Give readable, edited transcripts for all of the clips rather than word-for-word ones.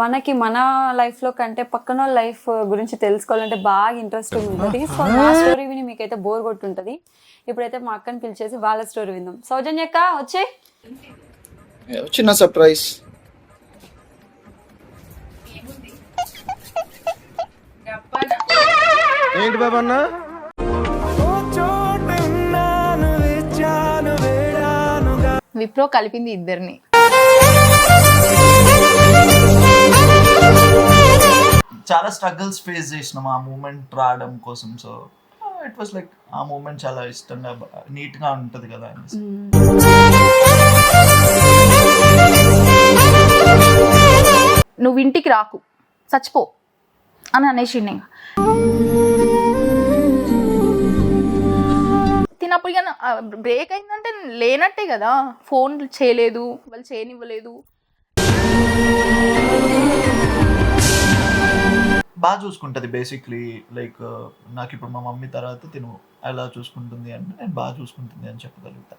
మనకి మన లైఫ్లో కంటే పక్కన వాళ్ళ లైఫ్ గురించి తెలుసుకోవాలంటే బాగా ఇంట్రెస్టింగ్ ఉంటుంది. సో నా స్టోరీ విని మీకైతే బోర్ కొట్టుంటుంది. ఇప్పుడైతే మా అక్కని పిలిచేసి వాళ్ళ స్టోరీ విందాం. సౌజన్య అక్క వచ్చే చిన్న సర్ప్రైజ్. ఏంటి బాబా అన్న? విప్రో కలిపింది ఇద్దరిని. చాలా స్ట్రగుల్స్ ఫేస్ చేసినాం ఆ మూమెంట్ రావడం కోసం. సో ఇట్ వాస్ లైక్ ఆ మూమెంట్ చాలా ఇష్టంగా నీట్ గా ఉంటది కదా అనేసి. నువ్వు ఇంటికి రాకు, చచ్చిపో అని అనేసి తినప్పుడు ఇక బ్రేక్ అయిందంటే లేనట్టే కదా. ఫోన్ చేయలేదు, వాళ్ళు చేయనివ్వలేదు. బాగా చూసుకుంటది బేసిక్లీ. లైక్ నాకు ఇప్పుడు మా మమ్మీ తర్వాత తిను ఎలా చూసుకుంటుంది అంటే నేను బాగా చూసుకుంటుంది అని చెప్పగలుగుతా.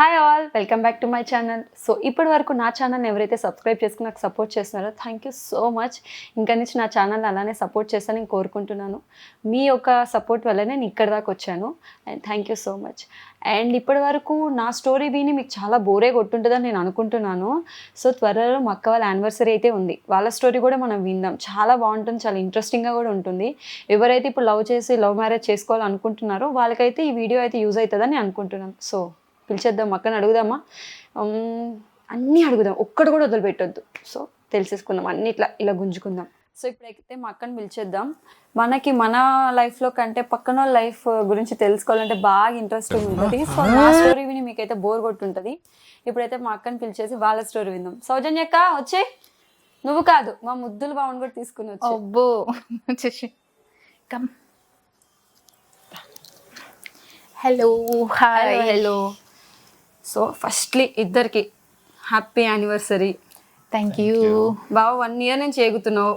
Hi all, welcome back to my channel. So ఇప్పటి వరకు నా ఛానల్ ఎవరైతే సబ్స్క్రైబ్ చేసుకుని నాకు సపోర్ట్ చేస్తున్నారో థ్యాంక్ యూ సో మచ్. ఇంకా నుంచి నా ఛానల్ అలానే సపోర్ట్ చేస్తానని కోరుకుంటున్నాను. మీ యొక్క సపోర్ట్ వల్ల నేను ఇక్కడ దాకా వచ్చాను and thank you so much. And ఇప్పటి వరకు నా స్టోరీ విని మీకు చాలా బోరే కొట్టుంటుందని నేను అనుకుంటున్నాను. సో త్వరలో మా అక్క వాళ్ళ యానివర్సరీ అయితే ఉంది, వాళ్ళ స్టోరీ కూడా మనం విందాం. చాలా బాగుంటుంది, చాలా ఇంట్రెస్టింగ్గా కూడా ఉంటుంది. ఎవరైతే ఇప్పుడు లవ్ మ్యారేజ్ చేసుకోవాలనుకుంటున్నారో వాళ్ళకైతే ఈ వీడియో అయితే యూజ్ అవుతుందని అనుకుంటున్నాను. సో పిలిచేద్దాం, అక్కని అడుగుదామా? అన్నీ అడుగుదాం, ఒక్కడు కూడా వదిలిపెట్టొద్దు. సో తెలిసేసుకుందాం, అన్ని ఇలా గుంజుకుందాం. సో ఇప్పుడైతే మా అక్కని పిలిచేద్దాం. మనకి మన లైఫ్లో కంటే పక్కన వాళ్ళ లైఫ్ గురించి తెలుసుకోవాలంటే బాగా ఇంట్రెస్టింగ్ ఉంటుంది. సో నా స్టోరీ విని మీకైతే బోర్ కొట్టుంటుంది. ఇప్పుడైతే మా అక్కని పిలిచేసి వాళ్ళ స్టోరీ విందాం. సౌజన్య అక్క వచ్చే, నువ్వు కాదు మా ముద్దులు బాగుని కూడా తీసుకుని వచ్చి. అబ్బో come. Hello, hi. Hello. So firstly ఇద్దరికి హ్యాపీ యానివర్సరీ. Thank you. బావ 1 year నుంచి ఏగుతున్నావు,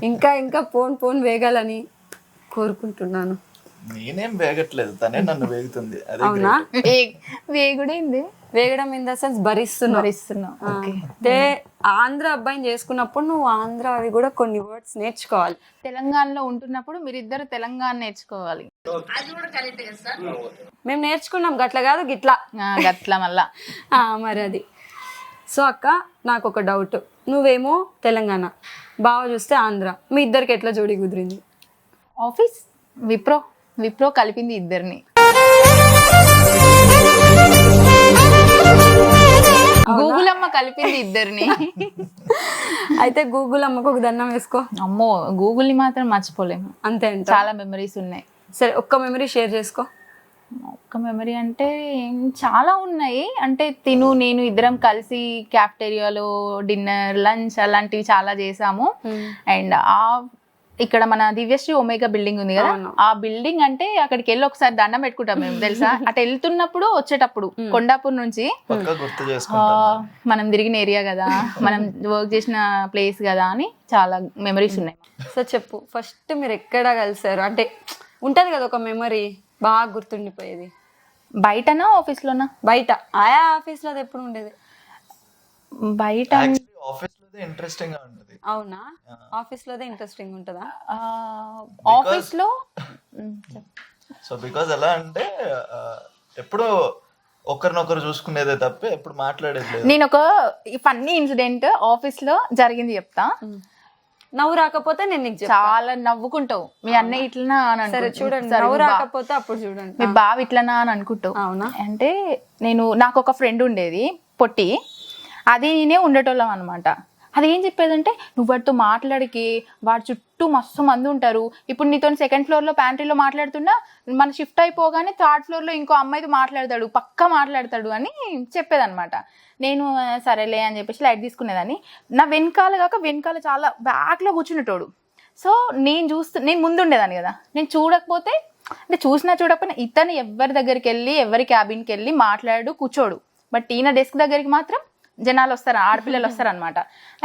ఇంకా పోన్ వేగాలని కోరుకుంటున్నాను. నేనేం వేగట్లేదు, తనే నన్ను వేగుతుంది. అవునా? వేగుడైంది. వేగడం ఇన్ ద సెన్స్ భరిస్తున్నా. అంటే ఆంధ్ర అబ్బాయిని చేసుకున్నప్పుడు నువ్వు ఆంధ్ర అవి కూడా కొన్ని వర్డ్స్ నేర్చుకోవాలి. తెలంగాణలో ఉంటున్నప్పుడు మీరిద్దరు తెలంగాణ నేర్చుకోవాలి. మేము నేర్చుకున్నాం, గట్ల కాదు గిట్లా గట్ల మళ్ళా. మరి అది. సో అక్క నాకు ఒక డౌట్, నువ్వేమో తెలంగాణ, బావ చూస్తే ఆంధ్ర, మీ ఇద్దరికి ఎట్లా జోడి కుదిరింది? ఆఫీస్ విప్రో కలిపింది ఇద్దరిని. గూగుల్ అమ్మ కలిపింది ఇద్దరిని. అయితే గూగుల్ అమ్మకు ఒక దండం వేసుకో. అమ్మో, గూగుల్ ని మాత్రం మర్చిపోలేము. అంతే, చాలా మెమరీస్ ఉన్నాయి. సరే ఒక్క మెమరీ షేర్ చేసుకో. ఒక్క మెమరీ అంటే చాలా ఉన్నాయి. అంటే నేను ఇద్దరం కలిసి క్యాఫ్టేరియాలో డిన్నర్, లంచ్ అలాంటివి చాలా చేసాము. అండ్ ఇక్కడ మన దివ్యశ్రీ ఒమేగా బిల్డింగ్ ఉంది కదా, ఆ బిల్డింగ్ అంటే అక్కడికి వెళ్ళి ఒకసారి దండం పెట్టుకుంటాం మేము, తెలుసా? అటు వెళ్తున్నప్పుడు వచ్చేటప్పుడు కొండాపూర్ నుంచి మనం తిరిగిన ఏరియా కదా, మనం వర్క్ చేసిన ప్లేస్ కదా అని చాలా మెమరీస్ ఉన్నాయి. సో చెప్పు, ఫస్ట్ మీరు ఎక్కడ కలిసారు? అంటే ఉంటది కదా ఒక మెమరీ బాగా గుర్తుండిపోయేది. బయటనా ఆఫీస్లోనా? బయట. ఆయా ఆఫీస్లో అది ఎప్పుడు ఉండేది? బయట ఇంట్రెస్టింగ్ గా ఉంటది. అవునా? ఆఫీస్ లోదే ఇంట్రెస్టింగ్ ఉంటదా? ఆఫీస్ లో సో బికాజ్ ఎలా అంటే ఎప్పుడు ఒకరినొకరు చూసుకునేదే తప్ప ఎప్పుడు మాట్లాడేది లేదు. నేను ఒక ఫన్నీ ఇన్సిడెంట్ ఆఫీస్ లో జరిగింది చెప్తా. నవ్వు రాకపోతే నేను నీకు చాలా నవ్వుకుంటావు. మీ అన్నయ్య ఇట్లనా అని. సరే చూడండి, నవ్వు రాకపోతే అప్పుడు చూడండి. మీ బావ ఇట్లనా అని అనుకుంటావు. అవునా? అంటే నాకు ఒక ఫ్రెండ్ ఉండేది పొట్టి, అది నేనే ఉండేటోళ్ళం అనమాట. అది ఏం చెప్పేదంటే, నువ్వు వాడితో మాట్లాడికి, వాడి చుట్టూ మస్తు మంది ఉంటారు. ఇప్పుడు నీతో 2nd floor లో ప్యాంట్రీలో మాట్లాడుతున్నా, మన షిఫ్ట్ అయిపోగానే 3rd floor లో ఇంకో అమ్మాయితో మాట్లాడతాడు, పక్కా మాట్లాడతాడు అని చెప్పేదనమాట. నేను సరేలే అని చెప్పేసి లైట్ తీసుకునేదాన్ని. నా వెనకాల చాలా బ్యాక్లో కూర్చునేటోడు. సో నేను ముందు ఉండేదాన్ని కదా, నేను చూడకపోతే అంటే చూడకపోయినా ఇతను ఎవరి దగ్గరికి వెళ్ళి ఎవరి క్యాబిన్కి వెళ్ళి మాట్లాడు కూర్చోడు. బట్ ఈయన డెస్క్ దగ్గరికి మాత్రం జనాలు వస్తారు, ఆడపిల్లలు వస్తారనమాట.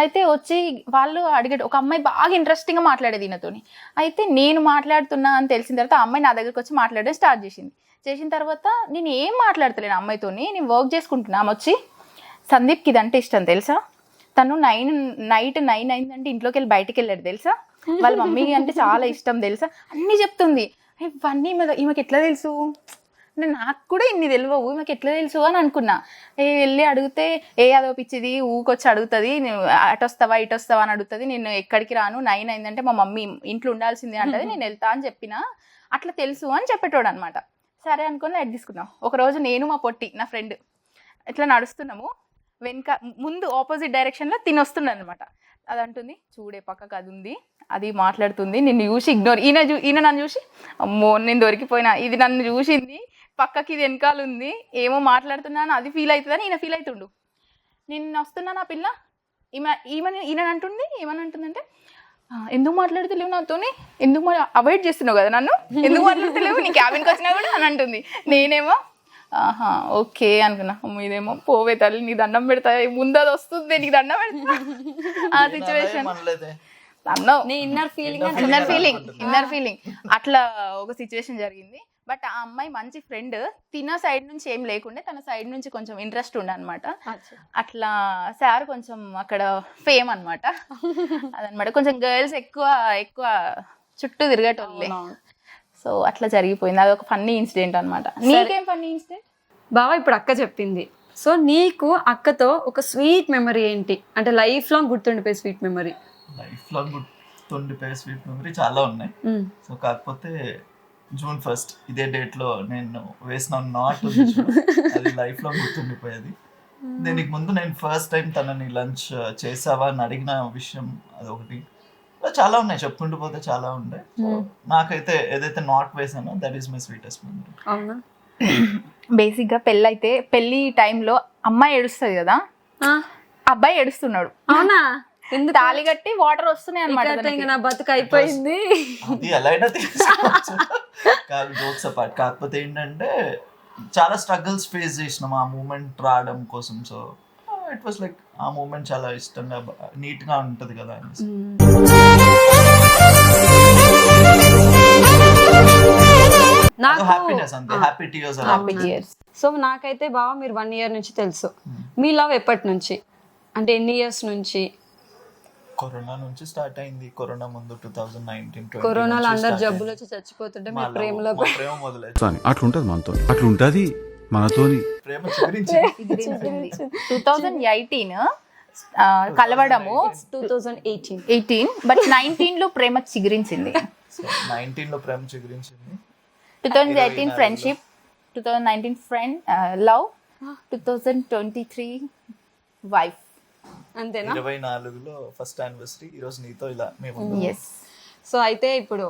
అయితే వచ్చి వాళ్ళు అడిగాడు, ఒక అమ్మాయి బాగా ఇంట్రెస్టింగ్గా మాట్లాడేది ఈయనతోని. అయితే నేను మాట్లాడుతున్నా అని తెలిసిన తర్వాత ఆ అమ్మాయి నా దగ్గరికి వచ్చి మాట్లాడడం స్టార్ట్ చేసింది. చేసిన తర్వాత నేను ఏం మాట్లాడతలేను అమ్మాయితోని, నేను వర్క్ చేసుకుంటున్నా. ఆమె వచ్చి, సందీప్కి ఇదంటే ఇష్టం తెలుసా, తను నైట్ 9 అయిందంటే ఇంట్లోకి వెళ్ళి బయటికి వెళ్ళాడు తెలుసా, వాళ్ళ మమ్మీ అంటే చాలా ఇష్టం తెలుసా, అన్నీ చెప్తుంది. ఇవన్నీ ఈమెకి ఎట్లా తెలుసు, నాకు కూడా ఇన్ని తెలియవు, ఈమెకి ఎట్లా తెలుసు అని అనుకున్నా. వెళ్ళి అడిగితే అదో పిచ్చిది ఊకొచ్చి అడుగుతుంది, అటు వస్తావా ఇటు వస్తావా అని అడుగుతుంది, నేను ఎక్కడికి రాను, 9 అయిందంటే మా మమ్మీ ఇంట్లో ఉండాల్సిందే అంటది, నేను వెళ్తా అని చెప్పిన, అట్లా తెలుసు అని చెప్పేటోడు అనమాట. సరే అనుకుని లైట్ తీసుకున్నాం. ఒకరోజు నేను మా పొట్టి నా ఫ్రెండ్ ఇట్లా నడుస్తున్నాము, వెనక ముందు ఆపోజిట్ డైరెక్షన్లో తినొస్తున్నాను అనమాట. అది అంటుంది, చూడే పక్కకు అది ఉంది, అది మాట్లాడుతుంది, నిన్ను చూసి ఇగ్నోర్, ఈయన నన్ను చూసి అమ్మో నేను దొరికిపోయినా, ఇది నన్ను చూసింది పక్కకి, ఇది వెనకాల ఉంది, ఏమో మాట్లాడుతున్నాను అది ఫీల్ అవుతుందని ఈయన ఫీల్ అవుతుండు. నేను వస్తున్నా నా పిల్ల, ఈయన అంటుంది, ఏమని అంటుందంటే, ఎందుకు మాట్లాడుతలేవు నాతోని, ఎందుకు అవాయిడ్ చేస్తున్నావు కదా నన్ను, ఎందుకు మాట్లాడుతలేవు, నీ క్యాబిన్కి వచ్చినా కూడా అని అంటుంది. నేనేమో ఓకే అనుకున్నా, ఇదేమో పోవే తల్లి నీ దండం పెడతా, ముందు అది వస్తుంది నీకు దండం పెడతా ఆ సిచ్యువేషన్. ఇన్నర్ ఫీలింగ్ అట్లా ఒక సిచ్యువేషన్ జరిగింది. బట్ ఆ అమ్మాయి మంచి ఫ్రెండ్, తిన సైడ్ నుంచి ఏం లేకుండే, తన సైడ్ నుంచి కొంచెం ఇంట్రెస్ట్ ఉండే అనమాట. అట్లా సార్ కొంచెం అక్కడ ఫేమ్ అనమాట, అదనమాట. కొంచెం గర్ల్స్ ఎక్కువ చుట్టూ తిరిగేటోళ్ళే. సో అట్లా జరిగిపోయింది, అది ఒక ఫన్నీ ఇన్సిడెంట్ అనమాట. నీకేం ఫన్నీ ఇన్సిడెంట్? బావా ఇప్పుడు అక్క చెప్పింది, సో నీకు అక్కతో ఒక స్వీట్ మెమరీ ఏంటి, అంటే లైఫ్ లాంగ్ గుర్తుండిపోయే స్వీట్ మెమరీ? లైఫ్ లాంగ్ గుర్తుండిపోయే స్వీట్ మెమరీ చాలా ఉన్నాయి. సో కాకపోతే June 1st ఇదే డేట్ లో నేను వేసిన నాట్ అది లైఫ్ లో గుర్తుండిపోయేది. దీనికి ముందు నేను ఫస్ట్ టైం తనని లంచ్ చేసావా అని అడిగిన విషయం అదొకటి. చాలా ఉన్నాయి, చెప్పుకుంటూ పోతే చాలా ఉన్నాయి. నాకైతే ఏదైతే నాట్ వేసానో that is my sweetest memory. అవునా? బేసిక్ గా పెళ్లి టైంలో అమ్మాయి ఏడుస్తుంది కదా, అబ్బాయి ఏడుస్తున్నాడు. అవునా? తాళి కట్టి వాటర్ వస్తున్నాయి అనమాట. నా బతుకు అయిపోయింది. అది ఎలా అయినా తీసుకోవచ్చు, జోక్స్ అపార్ట్. కాకపోతే ఏంటంటే చాలా స్ట్రగుల్స్ ఫేస్ చేసినాం ఆ మూమెంట్ రావడం కోసం. సో ఇట్ వాస్ లైక్ ఆ మూమెంట్ చాలా ఇష్టంగా నీట్ గా ఉంటది కదా అనేసి. నాకు హ్యాపీనెస్ అంతే, హ్యాపీ టీయర్స్. సో నాకైతే బావ మీరు 1 year నుంచి తెలుసు. మీ లవ్ ఎప్పటి నుంచి, అంటే ఎన్ని ఇయర్స్ నుంచి? కరోనా నుంచి స్టార్ట్ అయింది. కరోనా ముందు 2019 కరోనాలో అందరు జబ్బులు వచ్చి చచ్చిపోతుంటే మీ ప్రేమలో ప్రేమ మొదలైంది. అట్లుంటది మనతో, అట్లుంటది మనతోని ప్రేమ చిగురించింది. 2018 కలవడము, 2018 బట్ 19 లో ప్రేమ చిగురించింది. 19 లో ప్రేమ చిగురించింది. 2018 ఫ్రెండ్షిప్, 2019 ఫ్రెండ్ లవ్, 2023 వైఫ్. అంతేనా? 24లో ఫస్ట్ యానివర్సరీ. ఈ రోజు నీతో ఇలా మేము. సో అయితే ఇప్పుడు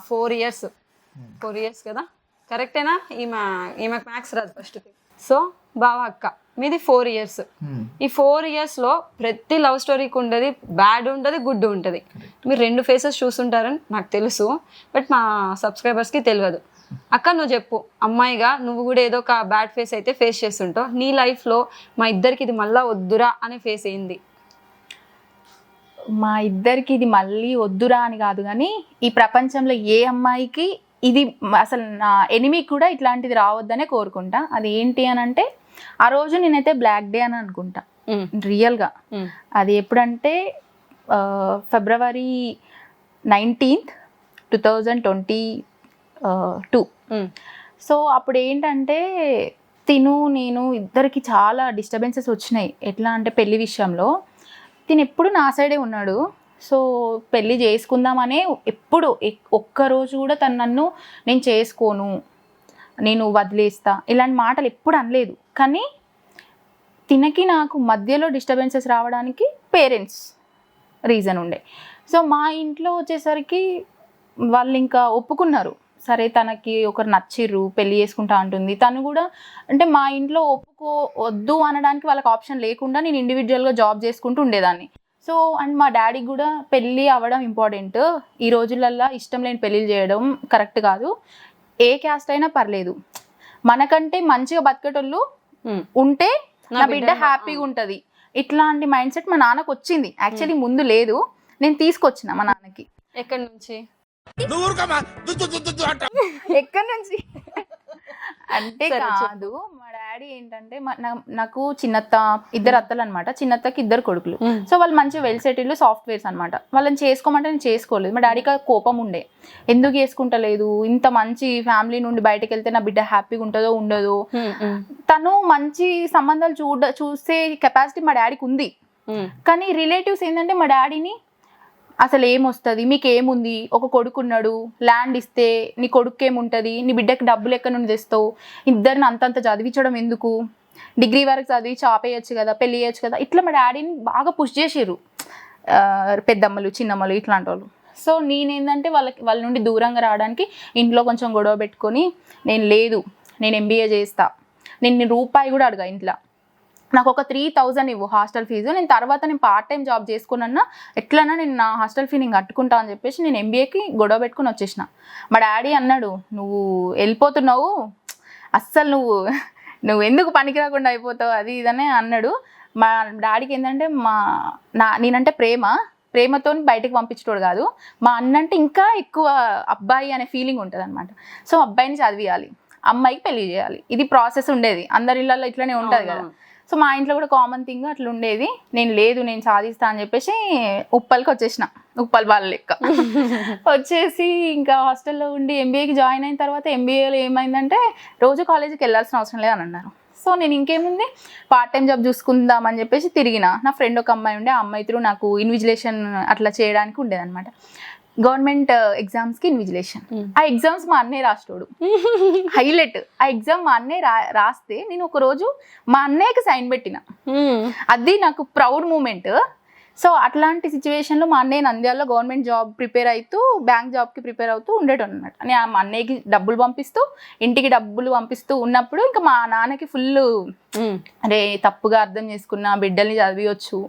4 years కదా, కరెక్టేనా? ఈమె మ్యాథ్స్ రాదు ఫస్ట్. సో బావ అక్క మీది 4 years. ఈ 4 years లో ప్రతి లవ్ స్టోరీకి ఉండదు, బ్యాడ్ ఉంటుంది, గుడ్ ఉంటుంది. మీరు 2 ఫేసెస్ చూస్తుంటారని నాకు తెలుసు, బట్ మా సబ్స్క్రైబర్స్కి తెలియదు. అక్క నువ్వు చెప్పు, అమ్మాయిగా నువ్వు కూడా ఏదో ఒక బ్యాడ్ ఫేస్ అయితే ఫేస్ చేస్తుంటావు. నీ లైఫ్లో మా ఇద్దరికి ఇది మళ్ళా వద్దురా అనే ఫేస్ ఏంది? మా ఇద్దరికి ఇది మళ్ళీ వద్దురా అని కాదు, కానీ ఈ ప్రపంచంలో ఏ అమ్మాయికి ఇది అసలు నా ఎనిమి కూడా ఇట్లాంటిది రావద్దనే కోరుకుంటా. అది ఏంటి అని అంటే, ఆ రోజు నేనైతే బ్లాక్ డే అని అనుకుంటా రియల్గా. అది ఎప్పుడంటే February 19th 2022. సో అప్పుడు ఏంటంటే నేను ఇద్దరికి చాలా డిస్టర్బెన్సెస్ వచ్చినాయి. ఎట్లా అంటే పెళ్లి విషయంలో తిను ఎప్పుడు నా సైడే ఉన్నాడు. సో పెళ్ళి చేసుకుందామనే ఎప్పుడు ఒక్కరోజు కూడా తను నన్ను నేను చేసుకోను, నేను వదిలేస్తా ఇలాంటి మాటలు ఎప్పుడు అనలేదు. కానీ తినకి నాకు మధ్యలో డిస్టర్బెన్సెస్ రావడానికి పేరెంట్స్ రీజన్ ఉండే. సో మా ఇంట్లో వచ్చేసరికి వాళ్ళు ఇంకా ఒప్పుకున్నారు, సరే తనకి ఒకరు నచ్చిర్రు, పెళ్ళి చేసుకుంటా అంటుంది. తను కూడా అంటే మా ఇంట్లో ఒప్పుకోవద్దు అనడానికి వాళ్ళకి ఆప్షన్ లేకుండా నేను ఇండివిజువల్గా జాబ్ చేసుకుంటూ ఉండేదాన్ని. సో అండ్ మా డాడీకి కూడా పెళ్ళి అవ్వడం ఇంపార్టెంట్, ఈ రోజులల్లో ఇష్టం లేని పెళ్ళిళ్ళు చేయడం కరెక్ట్ కాదు, ఏ క్యాస్ట్ అయినా పర్లేదు, మనకంటే మంచిగా బతికేటోళ్ళు ఉంటే నా బిడ్డ హ్యాపీగా ఉంటుంది, ఇట్లాంటి మైండ్ సెట్ మా నాన్నకు వచ్చింది. యాక్చువల్లీ ముందు లేదు, నేను తీసుకొచ్చిన మా నాన్నకి. ఎక్కడి నుంచి? ఎక్కడి నుంచి అంటే కాదు, మా డాడీ ఏంటంటే నాకు చిన్నత్త, ఇద్దరు అత్తలు అనమాట. చిన్నత్తకి ఇద్దరు కొడుకులు. సో వాళ్ళు మంచి వెల్ సెటిల్ సాఫ్ట్వేర్స్ అనమాట. వాళ్ళని చేసుకోమంటే నేను చేసుకోలేదు. మా డాడీకి కోపం ఉండే, ఎందుకు చేసుకుంటలేదు, ఇంత మంచి ఫ్యామిలీ నుండి బయటకు వెళ్తే నా బిడ్డ హ్యాపీగా ఉంటుందో ఉండదో. తను మంచి సంబంధాలు చూసే కెపాసిటీ మా డాడీకి ఉంది. కానీ రిలేటివ్స్ ఏంటంటే మా డాడీని అసలు ఏమొస్తుంది, మీకు ఏముంది, ఒక కొడుకున్నాడు, ల్యాండ్ ఇస్తే నీ కొడుకు ఏముంటుంది, నీ బిడ్డకి డబ్బులు ఎక్కడి నుండి తెస్తావు, ఇద్దరిని అంతంత చదివించడం ఎందుకు, డిగ్రీ వరకు చదివి చాపేయచ్చు కదా, పెళ్ళి చేయొచ్చు కదా. ఇట్లా మా డాడీని బాగా పుష్ చేసిర్రు పెద్దమ్మలు చిన్నమ్మలు ఇట్లాంటి వాళ్ళు. సో నేనేంటంటే వాళ్ళ నుండి దూరంగా రావడానికి ఇంట్లో కొంచెం గొడవ పెట్టుకొని, నేను ఎంబీఏ చేస్తా, నేను రూపాయి కూడా అడగా ఇంట్లో, నాకు ఒక 3,000 ఇవ్వు హాస్టల్ ఫీజు, నేను తర్వాత నేను పార్ట్ టైం జాబ్ చేసుకున్నా ఎట్లన్నా నేను నా హాస్టల్ ఫీ నేను కట్టుకుంటా అని చెప్పేసి నేను ఎంబీఏకి గొడవ పెట్టుకుని వచ్చేసిన. మా డాడీ అన్నాడు, నువ్వు వెళ్ళిపోతున్నావు, అస్సలు నువ్వు ఎందుకు పనికి రాకుండా అయిపోతావు, అది ఇదనే అన్నాడు. మా డాడీకి ఏంటంటే నేనంటే ప్రేమతో బయటకు పంపించడం కాదు, మా అన్నంటే ఇంకా ఎక్కువ అబ్బాయి అనే ఫీలింగ్ ఉంటుంది అనమాట. సో అబ్బాయిని చదివియాలి, అమ్మాయికి పెళ్లి చేయాలి, ఇది ప్రాసెస్ ఉండేది. అందరి ఇళ్ళల్లో ఇట్లనే ఉంటుంది కదా. సో మా ఇంట్లో కూడా కామన్ థింగ్ అట్లా ఉండేది. నేను సాధిస్తా అని చెప్పేసి ఉప్పల్కి వచ్చేసిన, ఉప్పల్ వాళ్ళ లెక్క వచ్చేసి ఇంకా హాస్టల్లో ఉండి ఎంబీఏకి జాయిన్ అయిన తర్వాత ఎంబీఏలో ఏమైందంటే రోజు కాలేజీకి వెళ్ళాల్సిన అవసరం లేదని అన్నారు. సో నేను ఇంకేముంది పార్ట్ టైం జాబ్ చూసుకుందామని చెప్పేసి తిరిగిన. నా ఫ్రెండ్ ఒక అమ్మాయి ఉండే, ఆ అమ్మాయి త్రూ నాకు ఇన్విజిలేషన్ అట్లా చేయడానికి ఉండేదన్నమాట. గవర్నమెంట్ ఎగ్జామ్స్కి ఇన్విజిలేషన్. ఆ ఎగ్జామ్స్ మా అన్నయ్య రాస్తాడు, హైలైట్. ఆ ఎగ్జామ్ మా అన్నయ్య రాస్తే నేను ఒక రోజు మా అన్నయ్యకి సైన్ పెట్టిన, అది నాకు ప్రౌడ్ మూమెంట్. సో అట్లాంటి సిచ్యువేషన్లో మా అన్నయ్య నంద్యాలలో గవర్నమెంట్ జాబ్ ప్రిపేర్ అవుతూ బ్యాంక్ జాబ్కి ప్రిపేర్ అవుతూ ఉండేటం అనమాట. నేను మా అన్నయ్యకి డబ్బులు పంపిస్తూ ఇంటికి డబ్బులు పంపిస్తూ ఉన్నప్పుడు ఇంకా మా నాన్నకి ఫుల్ అరే తప్పుగా అర్థం చేసుకున్న, బిడ్డల్ని చదివియొచ్చు,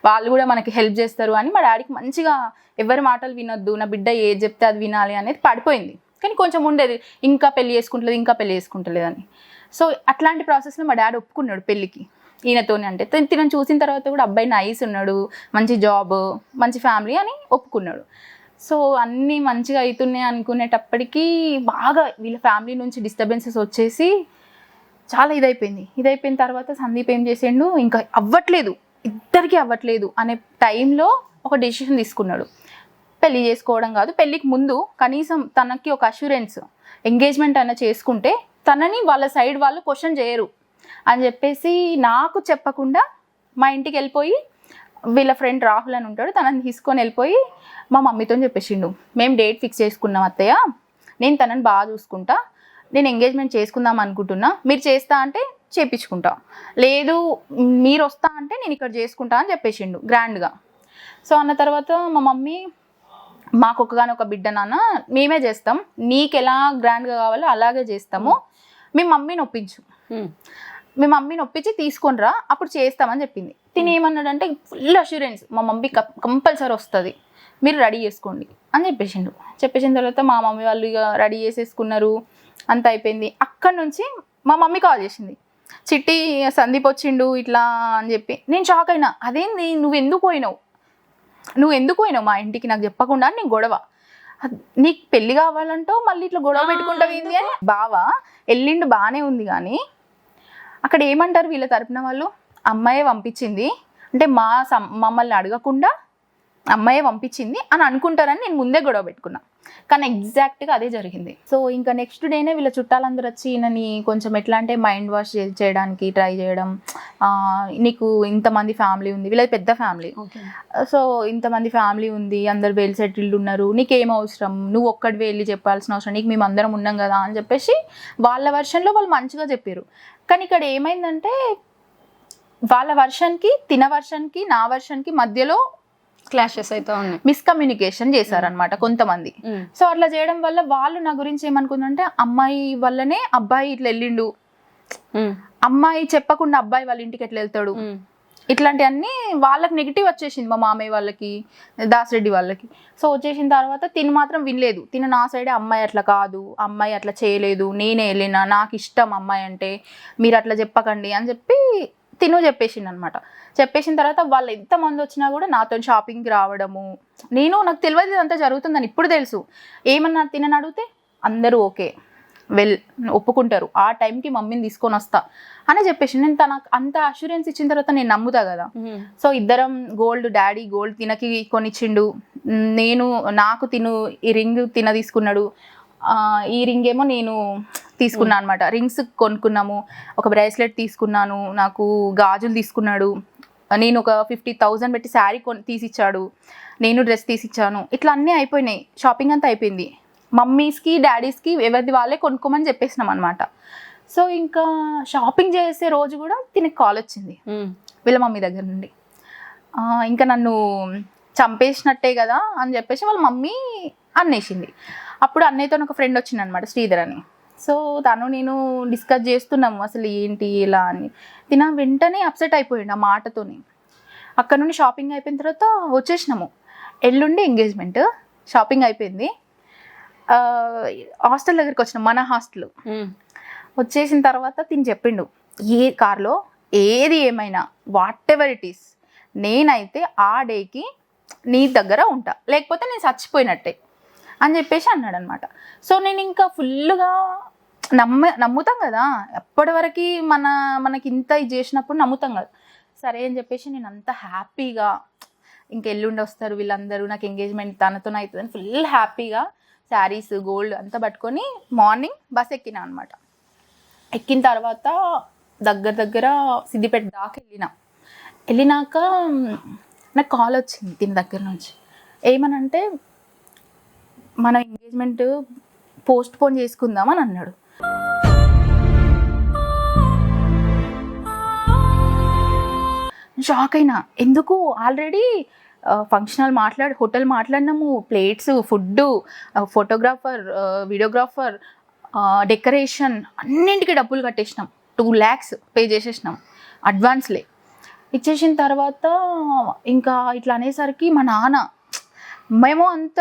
వాళ్ళు కూడా మనకి హెల్ప్ చేస్తారు అని మా డాడీకి మంచిగా ఎవరి మాటలు వినొద్దు, నా బిడ్డ ఏది చెప్తే అది వినాలి అనేది పడిపోయింది. కానీ కొంచెం ఉండేది, ఇంకా పెళ్లి చేసుకుంటలేదు అని. సో అట్లాంటి ప్రాసెస్లో మా డాడీ ఒప్పుకున్నాడు పెళ్ళికి ఈయనతోనే. అంటే తినని చూసిన తర్వాత కూడా అబ్బాయి నైస్ ఉన్నాడు, మంచి జాబ్, మంచి ఫ్యామిలీ అని ఒప్పుకున్నాడు. సో అన్నీ మంచిగా అవుతున్నాయి అనుకునేటప్పటికీ బాగా వీళ్ళ ఫ్యామిలీ నుంచి డిస్టర్బెన్సెస్ వచ్చేసి చాలా ఇదైపోయిన తర్వాత సందీప్ ఏం చేసిండు, ఇంకా ఇద్దరికీ అవ్వట్లేదు అనే టైంలో ఒక డెసిషన్ తీసుకున్నాడు. పెళ్లి చేసుకోవడం కాదు, పెళ్ళికి ముందు కనీసం తనకి ఒక అష్యూరెన్స్, ఎంగేజ్మెంట్ అయినా చేసుకుంటే తనని వాళ్ళ సైడ్ వాళ్ళు క్వశ్చన్ చేయరు అని చెప్పేసి నాకు చెప్పకుండా మా ఇంటికి వెళ్ళిపోయి వీళ్ళ ఫ్రెండ్ రాహుల్ అని ఉంటాడు, తనని తీసుకొని వెళ్ళిపోయి మా మమ్మీతో చెప్పేసిండు, మేము డేట్ ఫిక్స్ చేసుకున్నాం అత్తయ్య, నేను తనని బాగా చూసుకుంటా, నేను ఎంగేజ్మెంట్ చేసుకుందాం అనుకుంటున్నా, మీరు చేస్తా అంటే చేపించుకుంటా, లేదు మీరు వస్తా అంటే నేను ఇక్కడ చేసుకుంటా అని చెప్పేసిండు గ్రాండ్గా. సో అన్న తర్వాత మా మమ్మీ, మాకు ఒకగానొక బిడ్డ నాన్న, మేమే చేస్తాం, నీకు ఎలా గ్రాండ్గా కావాలో అలాగే చేస్తాము, మీ మమ్మీని ఒప్పించి తీసుకొని రా, అప్పుడు చేస్తామని చెప్పింది. తిని ఏమన్నాడంటే ఫుల్ అష్యూరెన్స్, మా మమ్మీ కంపల్సరీ వస్తుంది, మీరు రెడీ చేసుకోండి అని చెప్పేసిన తర్వాత మా మమ్మీ వాళ్ళు ఇక రెడీ చేసేసుకున్నారు, అంత అయిపోయింది. అక్కడి నుంచి మా మమ్మీ కాల్ చేసింది, చిట్టి సందీప్ వచ్చిండు ఇట్లా అని చెప్పి. నేను షాక్ అయినా, అదేంది నువ్వు ఎందుకు పోయినావు మా ఇంటికి నాకు చెప్పకుండా, నీకు గొడవ, నీకు పెళ్లి కావాలంటావు మళ్ళీ ఇట్లా గొడవ పెట్టుకుంటావు ఏంది అని. బావా ఎల్లిండు బాగానే ఉంది, కానీ అక్కడ ఏమంటారు వీళ్ళ తరపున వాళ్ళు, అమ్మాయే పంపించింది అంటే మమ్మల్ని అడగకుండా అమ్మాయే పంపించింది అని అనుకుంటారని నేను ముందే గొడవ పెట్టుకున్నా. కానీ ఎగ్జాక్ట్గా అదే జరిగింది. సో ఇంకా నెక్స్ట్ డేనే వీళ్ళ చుట్టాలందరూ వచ్చి ఈయనని కొంచెం ఎట్లా అంటే మైండ్ వాష్ చేయడానికి ట్రై చేయడం, నీకు ఇంతమంది ఫ్యామిలీ ఉంది, వీళ్ళది పెద్ద ఫ్యామిలీ, సో ఇంతమంది ఫ్యామిలీ ఉంది, అందరు వెల్ సెటిల్డ్ ఉన్నారు, నీకేం అవసరం, నువ్వు ఒక్కడివి వెళ్ళి చెప్పాల్సిన అవసరం, నీకు మేము అందరం ఉన్నాం కదా అని చెప్పేసి వాళ్ళ వర్షన్లో వాళ్ళు మంచిగా చెప్పారు. కానీ ఇక్కడ ఏమైందంటే వాళ్ళ వర్షన్కి తిన వర్షన్కి నా వర్షన్కి మధ్యలో క్లాషెస్ అయితే ఉన్నాయి, మిస్కమ్యూనికేషన్ చేశారనమాట కొంతమంది. సో అట్లా చేయడం వల్ల వాళ్ళు నా గురించి ఏమనుకుందంటే అమ్మాయి వల్లనే అబ్బాయి ఇట్లా వెళ్ళిండు, అమ్మాయి చెప్పకుండా అబ్బాయి వాళ్ళ ఇంటికి ఎట్లా వెళ్తాడు, ఇట్లాంటివన్నీ వాళ్ళకి నెగిటివ్ వచ్చేసింది మా మామయ్య వాళ్ళకి, దాసిరెడ్డి వాళ్ళకి. సో వచ్చేసిన తర్వాత తిని మాత్రం వినలేదు, తిన నా సైడే అమ్మాయి అట్లా కాదు, అమ్మాయి అట్లా చేయలేదు, నేనే వెళ్ళినా, నాకు ఇష్టం అమ్మాయి అంటే, మీరు అట్లా చెప్పకండి అని చెప్పి తిను చెప్పేసిండు అనమాట. చెప్పేసిన తర్వాత వాళ్ళు ఎంతమంది వచ్చినా కూడా నాతో షాపింగ్కి రావడము, నాకు తెలియదు ఇదంతా జరుగుతుందని, ఇప్పుడు తెలుసు. ఏమన్నా తినని అడిగితే అందరూ ఓకే ఒప్పుకుంటారు, ఆ టైంకి మమ్మీని తీసుకొని వస్తా అని చెప్పేసి నేను తనకు అంత అష్యూరెన్స్ ఇచ్చిన తర్వాత నేను నమ్ముతా కదా. సో ఇద్దరం డాడీ గోల్డ్ తినకి కొనిచ్చిండు, నాకు తిను ఈ రింగ్ తిన తీసుకున్నాడు, ఈ రింగ్ ఏమో నేను తీసుకున్నాను అనమాట. రింగ్స్ కొనుక్కున్నాము, ఒక బ్రేస్లెట్ తీసుకున్నాను, నాకు గాజులు తీసుకున్నాడు, నేను ఒక 50,000 పెట్టి శారీ తీసిచ్చాడు, నేను డ్రెస్ తీసిచ్చాను. ఇట్లా అన్నీ అయిపోయినాయి, షాపింగ్ అంతా అయిపోయింది. మమ్మీస్కి డాడీస్కి ఎవరిది వాళ్ళే కొనుక్కోమని చెప్పేసినాం అనమాట. సో ఇంకా షాపింగ్ చేసే రోజు కూడా తినకి కాల్ వచ్చింది వీళ్ళ మమ్మీ దగ్గర నుండి. ఇంకా నన్ను చంపేసినట్టే కదా అని చెప్పేసి వాళ్ళ మమ్మీ అన్నేసింది. అప్పుడు అన్నయ్యతో ఒక ఫ్రెండ్ వచ్చింది అనమాట, శ్రీధర్ అని. సో నేను డిస్కస్ చేస్తున్నాము అసలు ఏంటి ఇలా అని. వెంటనే అప్సెట్ అయిపోయింది ఆ మాటతోని. అక్కడ నుండి షాపింగ్ అయిపోయిన తర్వాత వచ్చేసినాము. ఎల్లుండి ఎంగేజ్మెంట్, షాపింగ్ అయిపోయింది, హాస్టల్ దగ్గరికి వచ్చినాం, మన హాస్టల్. వచ్చేసిన తర్వాత చెప్పిండు, ఏ కార్లో ఏది ఏమైనా వాట్ ఎవర్ ఇట్ ఈస్, నేనైతే ఆ డేకి నీ దగ్గర ఉంటా, లేకపోతే నేను చచ్చిపోయినట్టే అని చెప్పేసి అన్నాడు అనమాట. సో నేను ఇంకా ఫుల్గా నమ్ముతాం కదా, ఎప్పటివరకు మనకి ఇంత ఇది చేసినప్పుడు నమ్ముతాం కదా. సరే అని చెప్పేసి నేను అంత హ్యాపీగా, ఇంకా ఎల్లుండి వస్తారు వీళ్ళందరూ, నాకు ఎంగేజ్మెంట్ తనతోనే అవుతుందని ఫుల్ హ్యాపీగా శారీస్ గోల్డ్ అంతా పట్టుకొని మార్నింగ్ బస్ ఎక్కినా అనమాట. ఎక్కిన తర్వాత దగ్గర సిద్దిపేట దాకా వెళ్ళినాక నాకు కాల్ వచ్చింది దీని దగ్గర నుంచి. ఏమనంటే మన ఎంగేజ్మెంట్ పోస్ట్ పోన్ చేసుకుందామని అన్నాడు. షాక్ అయినా, ఎందుకు ఆల్రెడీ ఫంక్షన్ హాల్ హోటల్ మాట్లాడినాము, plates, food, photographer, videographer, decoration అన్నింటికి డబ్బులు కట్టేసినాం. 2 lakhs పే చేసేసినాం అడ్వాన్స్లే. ఇచ్చేసిన తర్వాత ఇంకా ఇట్లా అనేసరికి మా నాన్న, మేము అంత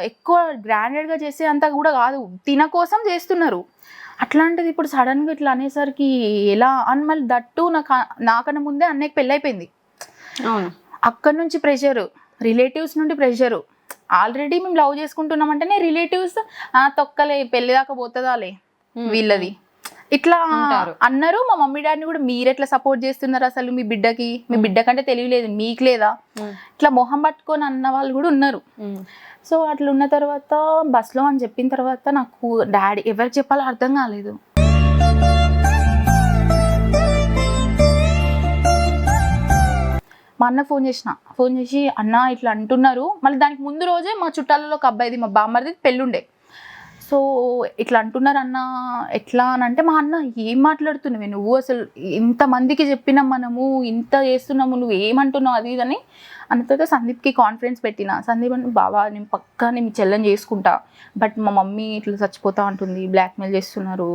ఎక్కువ గ్రాండెడ్గా చేసే అంత కూడా కాదు, తిన కోసం చేస్తున్నారు, అట్లాంటిది ఇప్పుడు సడన్గా ఇట్లా అనేసరికి ఎలా అని. మళ్ళీ దట్టు నాకన్నా ముందే అన్నయ్యకి పెళ్ళి అయిపోయింది. అవును, అక్కడ నుంచి ప్రెషరు, రిలేటివ్స్ నుండి ప్రెషరు. ఆల్రెడీ మేము లవ్ చేసుకుంటున్నామంటేనే రిలేటివ్స్ తొక్కలే పెళ్లి దాకా పోతుందాలే వీళ్ళది ఇట్లా అన్నారు. మా మమ్మీ డాడీని కూడా మీరు ఎట్లా సపోర్ట్ చేస్తున్నారు అసలు, మీ బిడ్డ కంటే తెలియలేదు మీకు లేదా, ఇట్లా మొహం పట్టుకొని అన్న వాళ్ళు కూడా ఉన్నారు. సో అట్లా ఉన్న తర్వాత బస్లో అని చెప్పిన తర్వాత నాకు డాడీ ఎవరికి చెప్పాలో అర్థం కాలేదు. మా అన్నకు ఫోన్ చేసి అన్న ఇట్లా అంటున్నారు. మళ్ళీ దానికి ముందు రోజే మా చుట్టాలలో ఒక అబ్బాయిది, మా బామ్మర్ది పెళ్ళుండే. సో ఇట్లా అంటున్నారు అన్న, ఎట్లా అని అంటే మా అన్న, ఏం మాట్లాడుతున్నావు నువ్వు, అసలు ఇంతమందికి చెప్పినాం మనము, ఇంత చేస్తున్నాము, నువ్వు ఏమంటున్నావు అది ఇదని అన్న తర్వాత సందీప్కి కాన్ఫరెన్స్ పెట్టిన. సందీప్ అంటే, బావా నేను పక్కా మీ చెల్లెని చేసుకుంటా, బట్ మా మమ్మీ ఇట్లా చచ్చిపోతా ఉంటుంది, బ్లాక్మెయిల్ చేస్తున్నారు,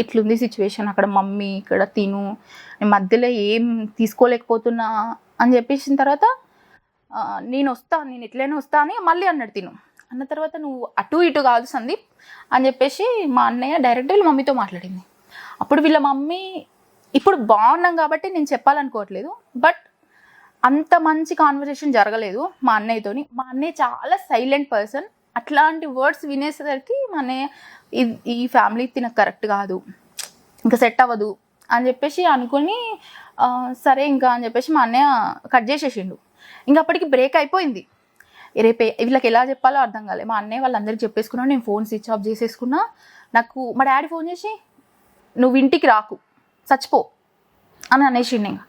ఇట్లుంది సిచ్యువేషన్, అక్కడ మమ్మీ ఇక్కడ తిను, నేను మధ్యలో ఏం తీసుకోలేకపోతున్నా అని చెప్పేసిన తర్వాత నేను ఎట్లయినా వస్తా అని మళ్ళీ అన్నాడు అన్న తర్వాత నువ్వు అటు ఇటు కాదు సందీప్ అని చెప్పేసి మా అన్నయ్య డైరెక్ట్ వీళ్ళ మమ్మీతో మాట్లాడింది. అప్పుడు వీళ్ళ మమ్మీ, ఇప్పుడు బాగున్నాం కాబట్టి నేను చెప్పాలనుకోవట్లేదు, బట్ అంత మంచి కాన్వర్సేషన్ జరగలేదు మా అన్నయ్యతోని. మా అన్నయ్య చాలా సైలెంట్ పర్సన్. అట్లాంటి వర్డ్స్ వినేసరికి మా అన్నయ్య ఈ ఫ్యామిలీ తినకు కరెక్ట్ కాదు, ఇంకా సెట్ అవ్వదు అని చెప్పేసి అనుకుని సరే ఇంకా అని చెప్పేసి మా అన్నయ్య కట్ చేసేసిండు. ఇంకా అప్పటికి బ్రేక్ అయిపోయింది. రేపే వీళ్ళకి ఎలా చెప్పాలో అర్థం కాలేదు. మా అన్నయ్య వాళ్ళందరికీ చెప్పేసుకున్నాను, నేను ఫోన్ స్విచ్ ఆఫ్ చేసేసుకున్నా. నాకు మా డాడీ ఫోన్ చేసి నువ్వు ఇంటికి రాకు, చచ్చిపో అని అనేసిండు. ఇంకా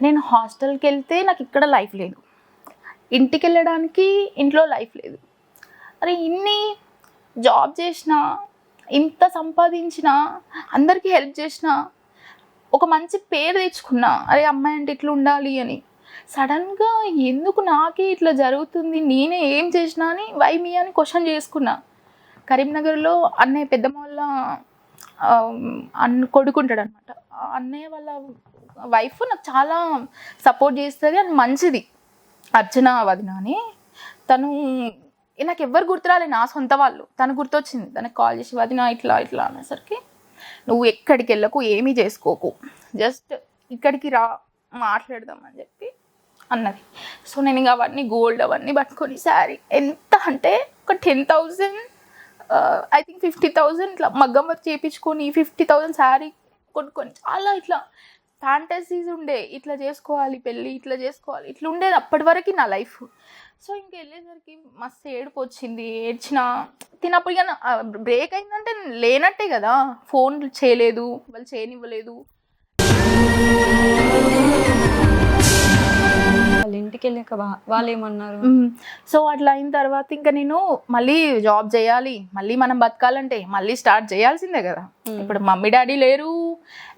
నేను హాస్టల్కి వెళ్తే నాకు ఇక్కడ లైఫ్ లేదు, ఇంటికి వెళ్ళడానికి ఇంట్లో లైఫ్ లేదు. అరే ఇన్ని జాబ్ చేసినా, ఇంత సంపాదించినా, అందరికీ హెల్ప్ చేసినా, ఒక మంచి పేరు తెచ్చుకున్నా, అరే అమ్మాయి అంటే ఇట్లా ఉండాలి అని, సడన్గా ఎందుకు నాకే ఇట్లా జరుగుతుంది, నేనే ఏం చేసినా అని వై మీ అని క్వశ్చన్ చేసుకున్నా. కరీంనగర్లో అన్నయ్య పెద్దమ్మ వాళ్ళ కొడుకుంటాడు అనమాట. అన్నయ్య వాళ్ళ వైఫ్ నాకు చాలా సపోర్ట్ చేస్తుంది, అని మంచిది, అర్చన వదిన అని. తను నాకు ఎవ్వరు గుర్తురాలే, నా సొంత వాళ్ళు. తను గుర్తొచ్చింది, తనకు కాల్ చేసి వదిన ఇట్లా అనేసరికి నువ్వు ఎక్కడికి వెళ్ళకు, ఏమీ చేసుకోకు, జస్ట్ ఇక్కడికి రా మాట్లాడదామని చెప్పి అన్నది. సో నేను ఇంకా అవన్నీ గోల్డ్ అవన్నీ పట్టుకొని శారీ ఎంత అంటే ఒక 10,000 ఐ థింక్ 50,000 ఇట్లా మగ్గం వర్క్ చేయించుకొని 50,000 శారీ కొనుక్కొని చాలా ఇట్లా ఫ్యాంటసీస్ ఉండే, ఇట్లా చేసుకోవాలి పెళ్ళి, ఇట్లా చేసుకోవాలి, ఇట్లా ఉండేది అప్పటి వరకు నా లైఫ్. సో ఇంక వెళ్ళేసరికి మస్తు ఏడుపు వచ్చింది, ఏడ్చిన. తినప్పుడు ఇక బ్రేక్ అయిందంటే లేనట్టే కదా, ఫోన్ చేయలేదు, వాళ్ళు చేయనివ్వలేదు. వాళ్ళ ఇంటికి వెళ్ళాక వాళ్ళు ఏమన్నారు? సో అట్లా అయిన తర్వాత ఇంకా నేను మళ్ళీ జాబ్ చేయాలి, మళ్ళీ మనం బతకాలంటే మళ్ళీ స్టార్ట్ చేయాల్సిందే కదా. ఇప్పుడు మమ్మీ డాడీ లేరు,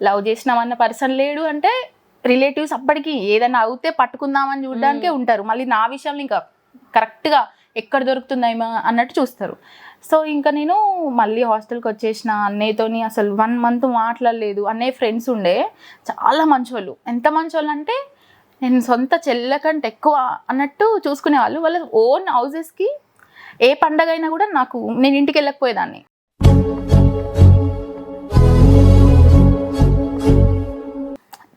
లవ్ చేసినామన్న పర్సన్ లేడు అంటే రిలేటివ్స్ అప్పటికి ఏదైనా అవుతే పట్టుకుందామని చూడడానికే ఉంటారు. మళ్ళీ నా విషయంలో ఇంకా కరెక్ట్గా ఎక్కడ దొరుకుతుందేమో అన్నట్టు చూస్తారు. సో ఇంకా నేను మళ్ళీ హాస్టల్కి వచ్చేసిన. అన్నయ్యతోని అసలు 1 month మాట్లాడలేదు. అన్నయ్య ఫ్రెండ్స్ ఉండే చాలా మంచోళ్ళు, ఎంత మంచోళ్ళు అంటే నేను సొంత చెల్లె కంటే ఎక్కువ అన్నట్టు చూసుకునేవాళ్ళు. వాళ్ళ ఓన్ హౌసెస్కి ఏ పండగ అయినా కూడా నేను ఇంటికి వెళ్ళకపోయేదాన్ని.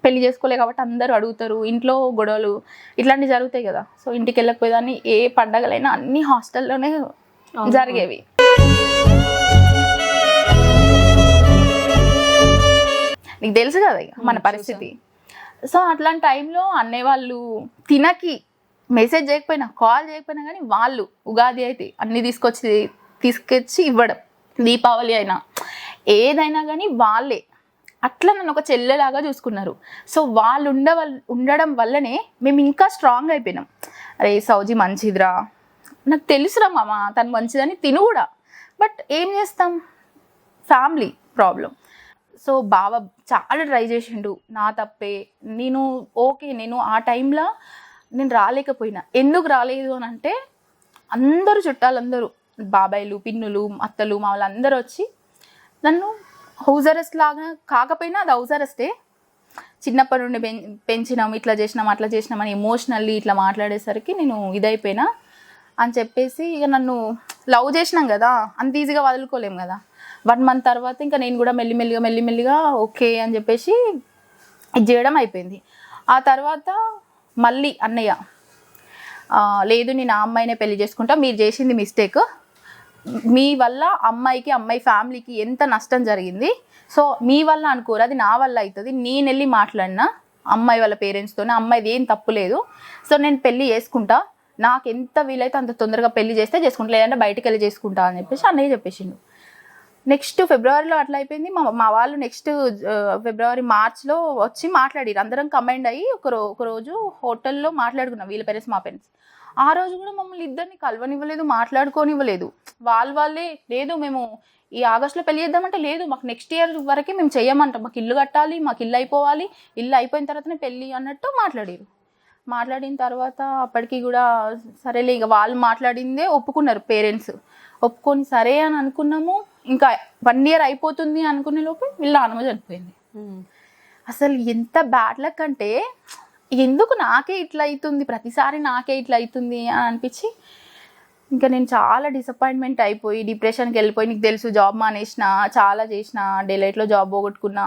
పెళ్లి చేసుకోలే కాబట్టి అందరూ అడుగుతారు, ఇంట్లో గొడవలు ఇట్లాంటివి జరుగుతాయి కదా. సో ఇంటికి వెళ్ళకపోయేదాన్ని. ఏ పండగలైనా అన్ని హాస్టల్లోనే జరిగేవి. నీకు తెలుసు కదా మన పరిస్థితి. సో అట్లాంటి టైంలో అన్నయ్య వాళ్ళు తినకి మెసేజ్ చేయకపోయినా, కాల్ చేయకపోయినా కానీ వాళ్ళు ఉగాది అయితే అన్నీ తీసుకొచ్చి ఇవ్వడం, దీపావళి అయినా ఏదైనా కానీ వాళ్ళే అట్లా నన్ను ఒక చెల్లెలాగా చూసుకున్నారు. సో వాళ్ళు ఉండడం వల్లనే మేము ఇంకా స్ట్రాంగ్ అయిపోయినాం. అరే సౌజీ మంచిదిరా, నాకు తెలుసురా మామ తను మంచిదని, తిను కూడా. బట్ ఏం చేస్తాం, ఫ్యామిలీ ప్రాబ్లం. సో బావ చాలా ట్రై చేసిండు, నా తప్పే. నేను ఆ టైంలో నేను రాలేకపోయినా. ఎందుకు రాలేదు అని అంటే అందరూ చుట్టాలందరూ, బాబాయిలు, పిన్నులు, అత్తలు, మా వాళ్ళందరూ వచ్చి నన్ను హౌస్ అరెస్ట్ లాగా కాకపోయినా అది హౌస్ అరెస్టే. చిన్నప్పటి నుండి పెంచినాం, ఇట్లా చేసినాం అట్లా చేసినామని ఎమోషనల్లీ ఇట్లా మాట్లాడేసరికి నేను ఇదైపోయినా అని చెప్పేసి ఇక నన్ను లవ్ చేసినాం కదా, అంత ఈజీగా వదులుకోలేం కదా. 1 month తర్వాత ఇంకా నేను కూడా మెల్లిమెల్లిగా ఓకే అని చెప్పేసి ఇది చేయడం అయిపోయింది. ఆ తర్వాత మళ్ళీ అన్నయ్య లేదు నేను ఆ అమ్మాయినే పెళ్లి చేసుకుంటా, మీరు చేసింది మిస్టేక్, మీ వల్ల అమ్మాయి ఫ్యామిలీకి ఎంత నష్టం జరిగింది, సో మీ వల్ల అనుకోరు, అది నా వల్ల అవుతుంది. నేను వెళ్ళి మాట్లాడినా అమ్మాయి వాళ్ళ పేరెంట్స్తోనే, అమ్మాయిది ఏం తప్పు లేదు, సో నేను పెళ్ళి చేసుకుంటా, నాకు ఎంత వీలైతే అంత తొందరగా పెళ్లి చేస్తే చేసుకుంటా, లేదంటే బయటికి వెళ్ళి చేసుకుంటా అని చెప్పేసి అన్నయ్య చెప్పేసిండు. నెక్స్ట్ ఫిబ్రవరిలో అట్లా అయిపోయింది. మా వాళ్ళు నెక్స్ట్ ఫిబ్రవరి మార్చ్లో వచ్చి మాట్లాడారు. అందరం కంబైండ్ అయ్యి ఒక రోజు హోటల్లో మాట్లాడుకున్నాం, వీళ్ళ పేరెంట్స్ మా పేరెంట్స్. ఆ రోజు కూడా మమ్మల్ని ఇద్దరిని కలవనివ్వలేదు, మాట్లాడుకోనివ్వలేదు. వాళ్ళే లేదు మేము ఈ ఆగస్టులో పెళ్లి చేద్దామంటే లేదు, మాకు నెక్స్ట్ ఇయర్ వరకే మేము చెయ్యమంటాం, మాకు ఇల్లు కట్టాలి, మాకు ఇల్లు అయిపోవాలి, ఇల్లు అయిపోయిన తర్వాతనే పెళ్ళి అన్నట్టు మాట్లాడిన తర్వాత అప్పటికి కూడా సరేలే ఇక వాళ్ళు మాట్లాడిందే ఒప్పుకున్నారు పేరెంట్స్. ఒప్పుకొని సరే అని అనుకున్నాము. ఇంకా 1 year అయిపోతుంది అనుకునే లోపు వీళ్ళ నాన్నమ్మ చనిపోయింది. అసలు ఎంత బ్యాడ్ లక్ అంటే ఎందుకు నాకే ఇట్లా అవుతుంది, ప్రతిసారి నాకే ఇట్లా అవుతుంది అని అనిపించి ఇంకా నేను చాలా డిసప్పాయింట్మెంట్ అయిపోయి డిప్రెషన్కి వెళ్ళిపోయి, నీకు తెలుసు జాబ్ మానేసిన, చాలా చేసిన, డెలైట్లో జాబ్ పోగొట్టుకున్నా.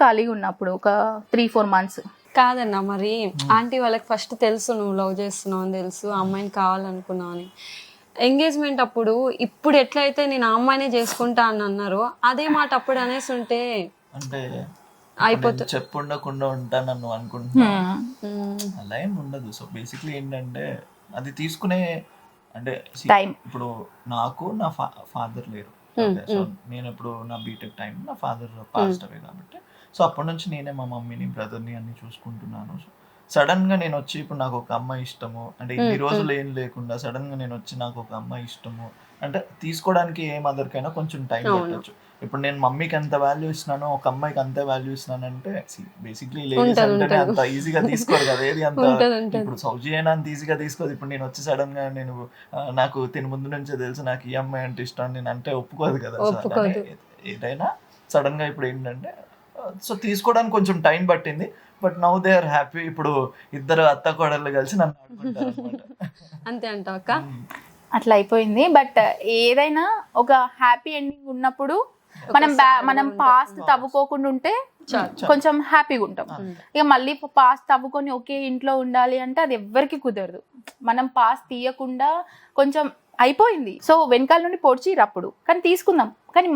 ఖాళీగా ఉన్నప్పుడు ఒక 3-4 months. కాదన్నా, మరి ఆంటీ వాళ్ళకి ఫస్ట్ తెలుసు నువ్వు లవ్ చేస్తున్నావు అని తెలుసు, ఆ అమ్మాయిని కావాలనుకున్నావు అని. ఎంగేజ్మెంట్ అప్పుడు ఇప్పుడు ఎట్లయితే నేను ఆ అమ్మాయినే చేసుకుంటా అని అన్నారో అదే మాట అప్పుడు అనేసి ఉంటే అంటే అయిపోతుంది. చెప్పుండకుండా ఉంటాను నువ్వు అనుకుంటున్నా, అలా ఏం ఉండదు. సో బేసిక్లీ ఏంటంటే అది తీసుకునే అంటే ఇప్పుడు నాకు నా ఫాదర్ లేరు. సో నేను ఇప్పుడు నా బీటెక్ టైం నా ఫాదర్ పాస్ట్ అవే కాబట్టి, సో అప్పటి నుంచి నేనే మా మమ్మీని బ్రదర్ని అన్ని చూసుకుంటున్నాను. సడన్ గా నేను వచ్చి ఇప్పుడు నాకు ఒక అమ్మాయి ఇష్టము అంటే ఇన్ని రోజులు ఏం లేకుండా సడన్ గా నేను వచ్చి నాకు ఒక అమ్మాయి ఇష్టము అంటే తీసుకోవడానికి ఏ మదర్కైనా కొంచెం టైం పట్టచ్చు. ఇప్పుడు నేను మమ్మీకి ఎంత వాల్యూ ఇస్తున్నానో ఒక అమ్మాయికి అంతే వాల్యూ ఇస్తున్నానంటే బేసిక్లీ లేడీస్ అంటే అంత ఈజీగా తీసుకోరు కదా ఏది అంత. ఇప్పుడు సౌజీ అయినా అంత ఈజీగా తీసుకోదు. ఇప్పుడు నేను వచ్చి సడన్ గా నేను నాకు తిని ముందు నుంచే తెలుసు నాకు ఈ అమ్మాయి అంటే ఇష్టం నేను అంటే ఒప్పుకోదు కదా. ఏదైనా సడన్ గా ఇప్పుడు ఏంటంటే సో తీసుకోవడానికి కొంచెం టైం పట్టింది. But now they are happy. ఇప్పుడు ఇద్దరు అత్త కోడళ్ళు కలిసి నన్ను ఆడుకుంటారు అన్నమాట. అంతే అంటావు అక్క? అట్లా అయిపోయింది. బట్ ఏదైనా ఒక హ్యాపీ ఎండింగ్ ఉన్నప్పుడు మనం పాస్ట్ తవ్వుకోకుండా ఉంటే కొంచెం హ్యాపీగా ఉంటాం. ఇక మళ్ళీ పాస్ట్ తవ్వుకొని ఒకే ఇంట్లో ఉండాలి అంటే అది ఎవ్వరికి కుదరదు. మనం పాస్ట్ తీయకుండా కొంచెం అయిపోయింది, సో వెనకాల నుండి పొడిచిరు అప్పుడు, కానీ తీసుకుందాం. కానీ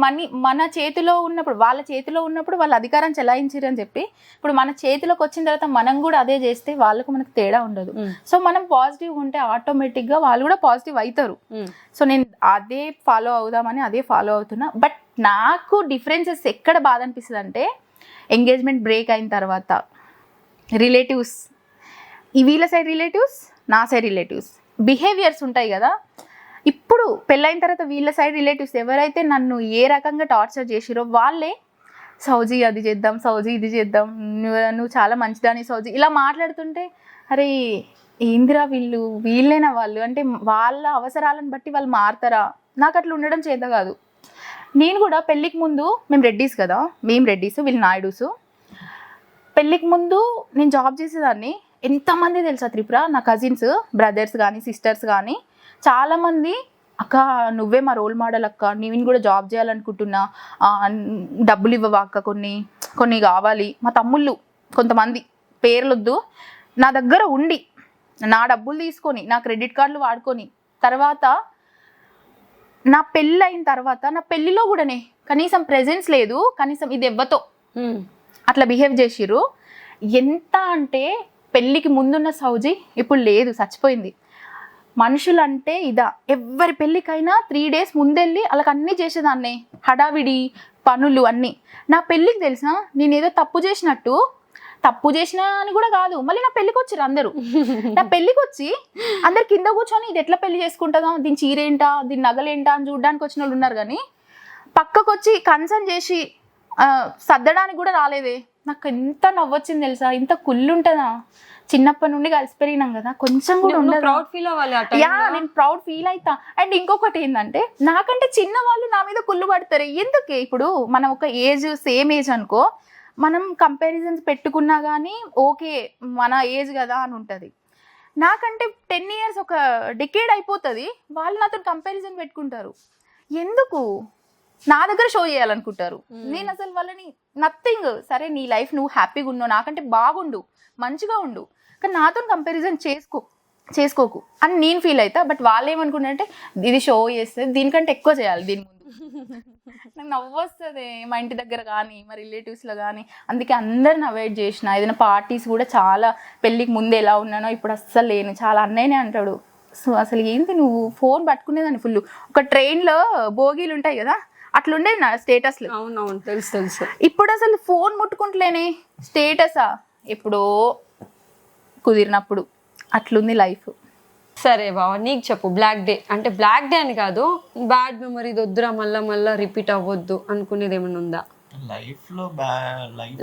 మన చేతిలో ఉన్నప్పుడు, వాళ్ళ చేతిలో ఉన్నప్పుడు వాళ్ళ అధికారం చెలాయించారు అని చెప్పి ఇప్పుడు మన చేతిలోకి వచ్చిన తర్వాత మనం కూడా అదే చేస్తే వాళ్ళకు మనకు తేడా ఉండదు. సో మనం పాజిటివ్ ఉంటే ఆటోమేటిక్ గా వాళ్ళు కూడా పాజిటివ్ అవుతారు. సో నేను అదే ఫాలో అవుదామని అదే ఫాలో అవుతున్నా. బట్ నాకు డిఫరెన్సెస్ ఎక్కడ బాధ అనిపిస్తుంది అంటే ఎంగేజ్మెంట్ బ్రేక్ అయిన తర్వాత రిలేటివ్స్, వీళ్ళ సైడ్ రిలేటివ్స్, నా సైడ్ రిలేటివ్స్ బిహేవియర్స్ ఉంటాయి కదా. ఇప్పుడు పెళ్ళైన తర్వాత వీళ్ళ సైడ్ రిలేటివ్స్ ఎవరైతే నన్ను ఏ రకంగా టార్చర్ చేసిరో వాళ్ళే సౌజీ అది చేద్దాం, సౌజీ ఇది చేద్దాం, నువ్వు చాలా మంచిదాని సౌజీ, ఇలా మాట్లాడుతుంటే అరే ఏందిరా వీళ్ళేనా వాళ్ళు అంటే వాళ్ళ అవసరాలను బట్టి వాళ్ళు మారుతారా? నాకు అట్లా ఉండడం చేత కాదు. నేను కూడా పెళ్ళికి ముందు, మేము రెడ్డీస్ కదా, మేము రెడ్డీస్ వీళ్ళు నాయుడుస్. పెళ్ళికి ముందు నేను జాబ్ చేసేదాన్ని. ఎంతమంది తెలుసా త్రిపుర, నా కజిన్స్ బ్రదర్స్ కానీ సిస్టర్స్ కానీ చాలామంది అక్క నువ్వే మా రోల్ మోడల్ అక్క, నేను కూడా జాబ్ చేయాలనుకుంటున్నా, డబ్బులు ఇవ్వవా అక్క, కొన్ని కావాలి. మా తమ్ముళ్ళు కొంతమంది పేర్లొద్దు, నా దగ్గర ఉండి నా డబ్బులు తీసుకొని నా క్రెడిట్ కార్డులు వాడుకొని తర్వాత నా పెళ్ళి అయిన తర్వాత నా పెళ్ళిలో కూడానే కనీసం ప్రెజెన్స్ లేదు, కనీసం ఇది ఎవ్వతో అట్లా బిహేవ్ చేసిర్రు. ఎంత అంటే పెళ్ళికి ముందున్న సౌజీ ఇప్పుడు లేదు, చచ్చిపోయింది. మనుషులంటే ఇదా, ఎవరి పెళ్ళికైనా 3 days ముందెళ్ళి వాళ్ళకి అన్నీ చేసేదాన్ని, హడావిడి పనులు అన్నీ. నా పెళ్ళికి తెలిసిన నేనేదో తప్పు చేసినా అని కూడా కాదు, మళ్ళీ నా పెళ్ళికి వచ్చారు అందరూ. నా పెళ్ళికి వచ్చి అందరు కింద కూర్చొని ఇది ఎట్లా పెళ్లి చేసుకుంటుందా, దీని చీరేంటా, దీని నగలేంటా అని చూడడానికి వచ్చిన వాళ్ళు ఉన్నారు. కానీ పక్కకు వచ్చి కన్సర్న్ చేసి సర్దడానికి కూడా రాలేదే. నాకు ఎంత నవ్వొచ్చింది తెలుసా, ఇంత కుళ్ళుంటుందా? చిన్నప్పటి నుండి కలిసి పెరిగినాం కదా, కొంచెం కూడా ఉండదు. ప్రౌడ్ ఫీల్ అవ్వాలి. నేను ప్రౌడ్ ఫీల్ అవుతా. అండ్ ఇంకొకటి ఏంటంటే నాకంటే చిన్న వాళ్ళు నా మీద కుళ్ళు పడతారు. ఎందుకే? ఇప్పుడు మనం ఒక ఏజ్ సేమ్ ఏజ్ అనుకో, మనం కంపారిజన్స్ పెట్టుకున్నా కానీ ఓకే మన ఏజ్ కదా అని ఉంటుంది. నాకంటే 10 years ఒక డికేడ్ అయిపోతుంది, వాళ్ళు నాతో కంపారిజన్ పెట్టుకుంటారు. ఎందుకు? నా దగ్గర షో చేయాలనుకుంటారు. నేను అసలు వాళ్ళని నథింగ్, సరే నీ లైఫ్ నువ్వు హ్యాపీగా ఉన్నావు, నాకంటే బాగుండు, మంచిగా ఉండు, కానీ నాతో కంపారిజన్ చేసుకోకు అని నేను ఫీల్ అవుతా. బట్ వాళ్ళు ఏమనుకుంటారంటే ఇది షో చేస్తే దీనికంటే ఎక్కువ చేయాలి దీని ముందు. నాకు నవ్వు వస్తుంది మా ఇంటి దగ్గర కానీ మా రిలేటివ్స్లో కానీ. అందుకే అందరిని అవాయిడ్ చేసిన. ఏదైనా పార్టీస్ కూడా చాలా, పెళ్ళికి ముందు ఎలా ఉన్నానో ఇప్పుడు అస్సలు లేను. చాలా అన్నయ్యనే అంటాడు, సో అసలు ఏంటి నువ్వు ఫోన్ పట్టుకునేదాన్ని ఫుల్. ఒక ట్రైన్లో బోగీలు ఉంటాయి కదా, అట్లుండేది నా స్టేటస్లు. అవునవును, తెలుసు. ఇప్పుడు అసలు ఫోన్ ముట్టుకుంటలేనే, స్టేటసా ఎప్పుడో కుదిరినప్పుడు. అట్లుంది లైఫ్. సరే బావా, నీకు చెప్పు, బ్లాక్ డే అంటే బ్లాక్ డే అని కాదు, బ్యాడ్ మెమరీ వద్దురా మళ్ళా రిపీట్ అవ్వద్దు అనుకునేది ఏమైనా ఉందా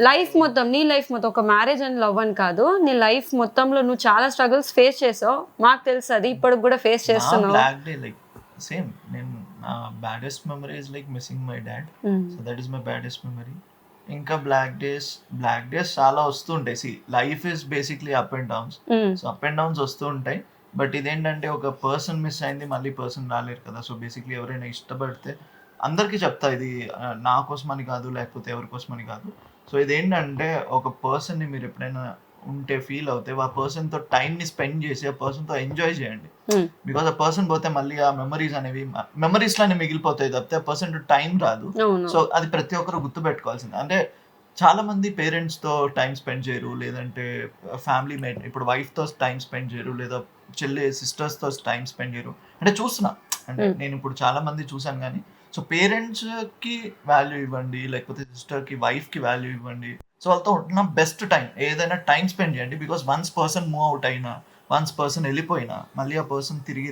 లైఫ్ మొత్తం? నీ లైఫ్ మొత్తం, ఒక మ్యారేజ్ అండ్ లవ్ అని కాదు, నీ లైఫ్ మొత్తంలో నువ్వు చాలా స్ట్రగుల్స్ ఫేస్ చేసావు, మాకు తెలుసు, అది ఇప్పటికి కూడా ఫేస్ చేస్తున్నావు. బ్లాక్ డే లైక్ సేమ్, నేను నా baddest memory is like missing my dad, so that is my baddest memory. ఇంకా బ్లాక్ డేస్ చాలా వస్తుంటాయి. See life is basically up and downs, so up and downs వస్తూ ఉంటాయి. But ఇదేంటంటే ఒక person miss అయింది, మళ్ళీ పర్సన్ రాలేరు కదా. సో బేసిక్లీ ఎవరైనా ఇష్టపడితే అందరికీ చెప్తా, ఇది నా కోసమని కాదు, లేకపోతే ఎవరి కోసమని కాదు. సో ఇదేంటంటే ఒక పర్సన్ని మీరు ఎప్పుడైనా ఉంటే ఫీల్ అవుతే ఆ పర్సన్తో టైంని స్పెండ్ చేసి ఆ పర్సన్తో ఎంజాయ్ చేయండి. బికాస్ ఆ పర్సన్ పోతే మళ్ళీ ఆ మెమరీస్ అనేవి మెమరీస్ లానే మిగిలిపోతాయి తప్పితే ఆ పర్సన్ టైం రాదు. సో అది ప్రతి ఒక్కరు గుర్తు పెట్టుకోవాల్సింది. అంటే చాలా మంది పేరెంట్స్ తో టైం స్పెండ్ చేయరు, లేదంటే ఫ్యామిలీ మేట్ ఇప్పుడు వైఫ్ తో టైం స్పెండ్ చేయరు, లేదా సిస్టర్స్ తో టైం స్పెండ్ చేయరు. అంటే చూస్తున్నా, అంటే నేను ఇప్పుడు చాలా మంది చూసాను. కానీ సో పేరెంట్స్ కి వాల్యూ ఇవ్వండి, లేకపోతే సిస్టర్ కి, వైఫ్ కి వాల్యూ ఇవ్వండి. సో వాళ్ళతో ఉన్న బెస్ట్ టైం ఏదైనా టైం స్పెండ్ చేయండి. Because once person move out అయినా, వన్స్ పర్సన్ వెళ్ళిపోయినా మళ్ళీ ఆ పర్సన్ తిరిగి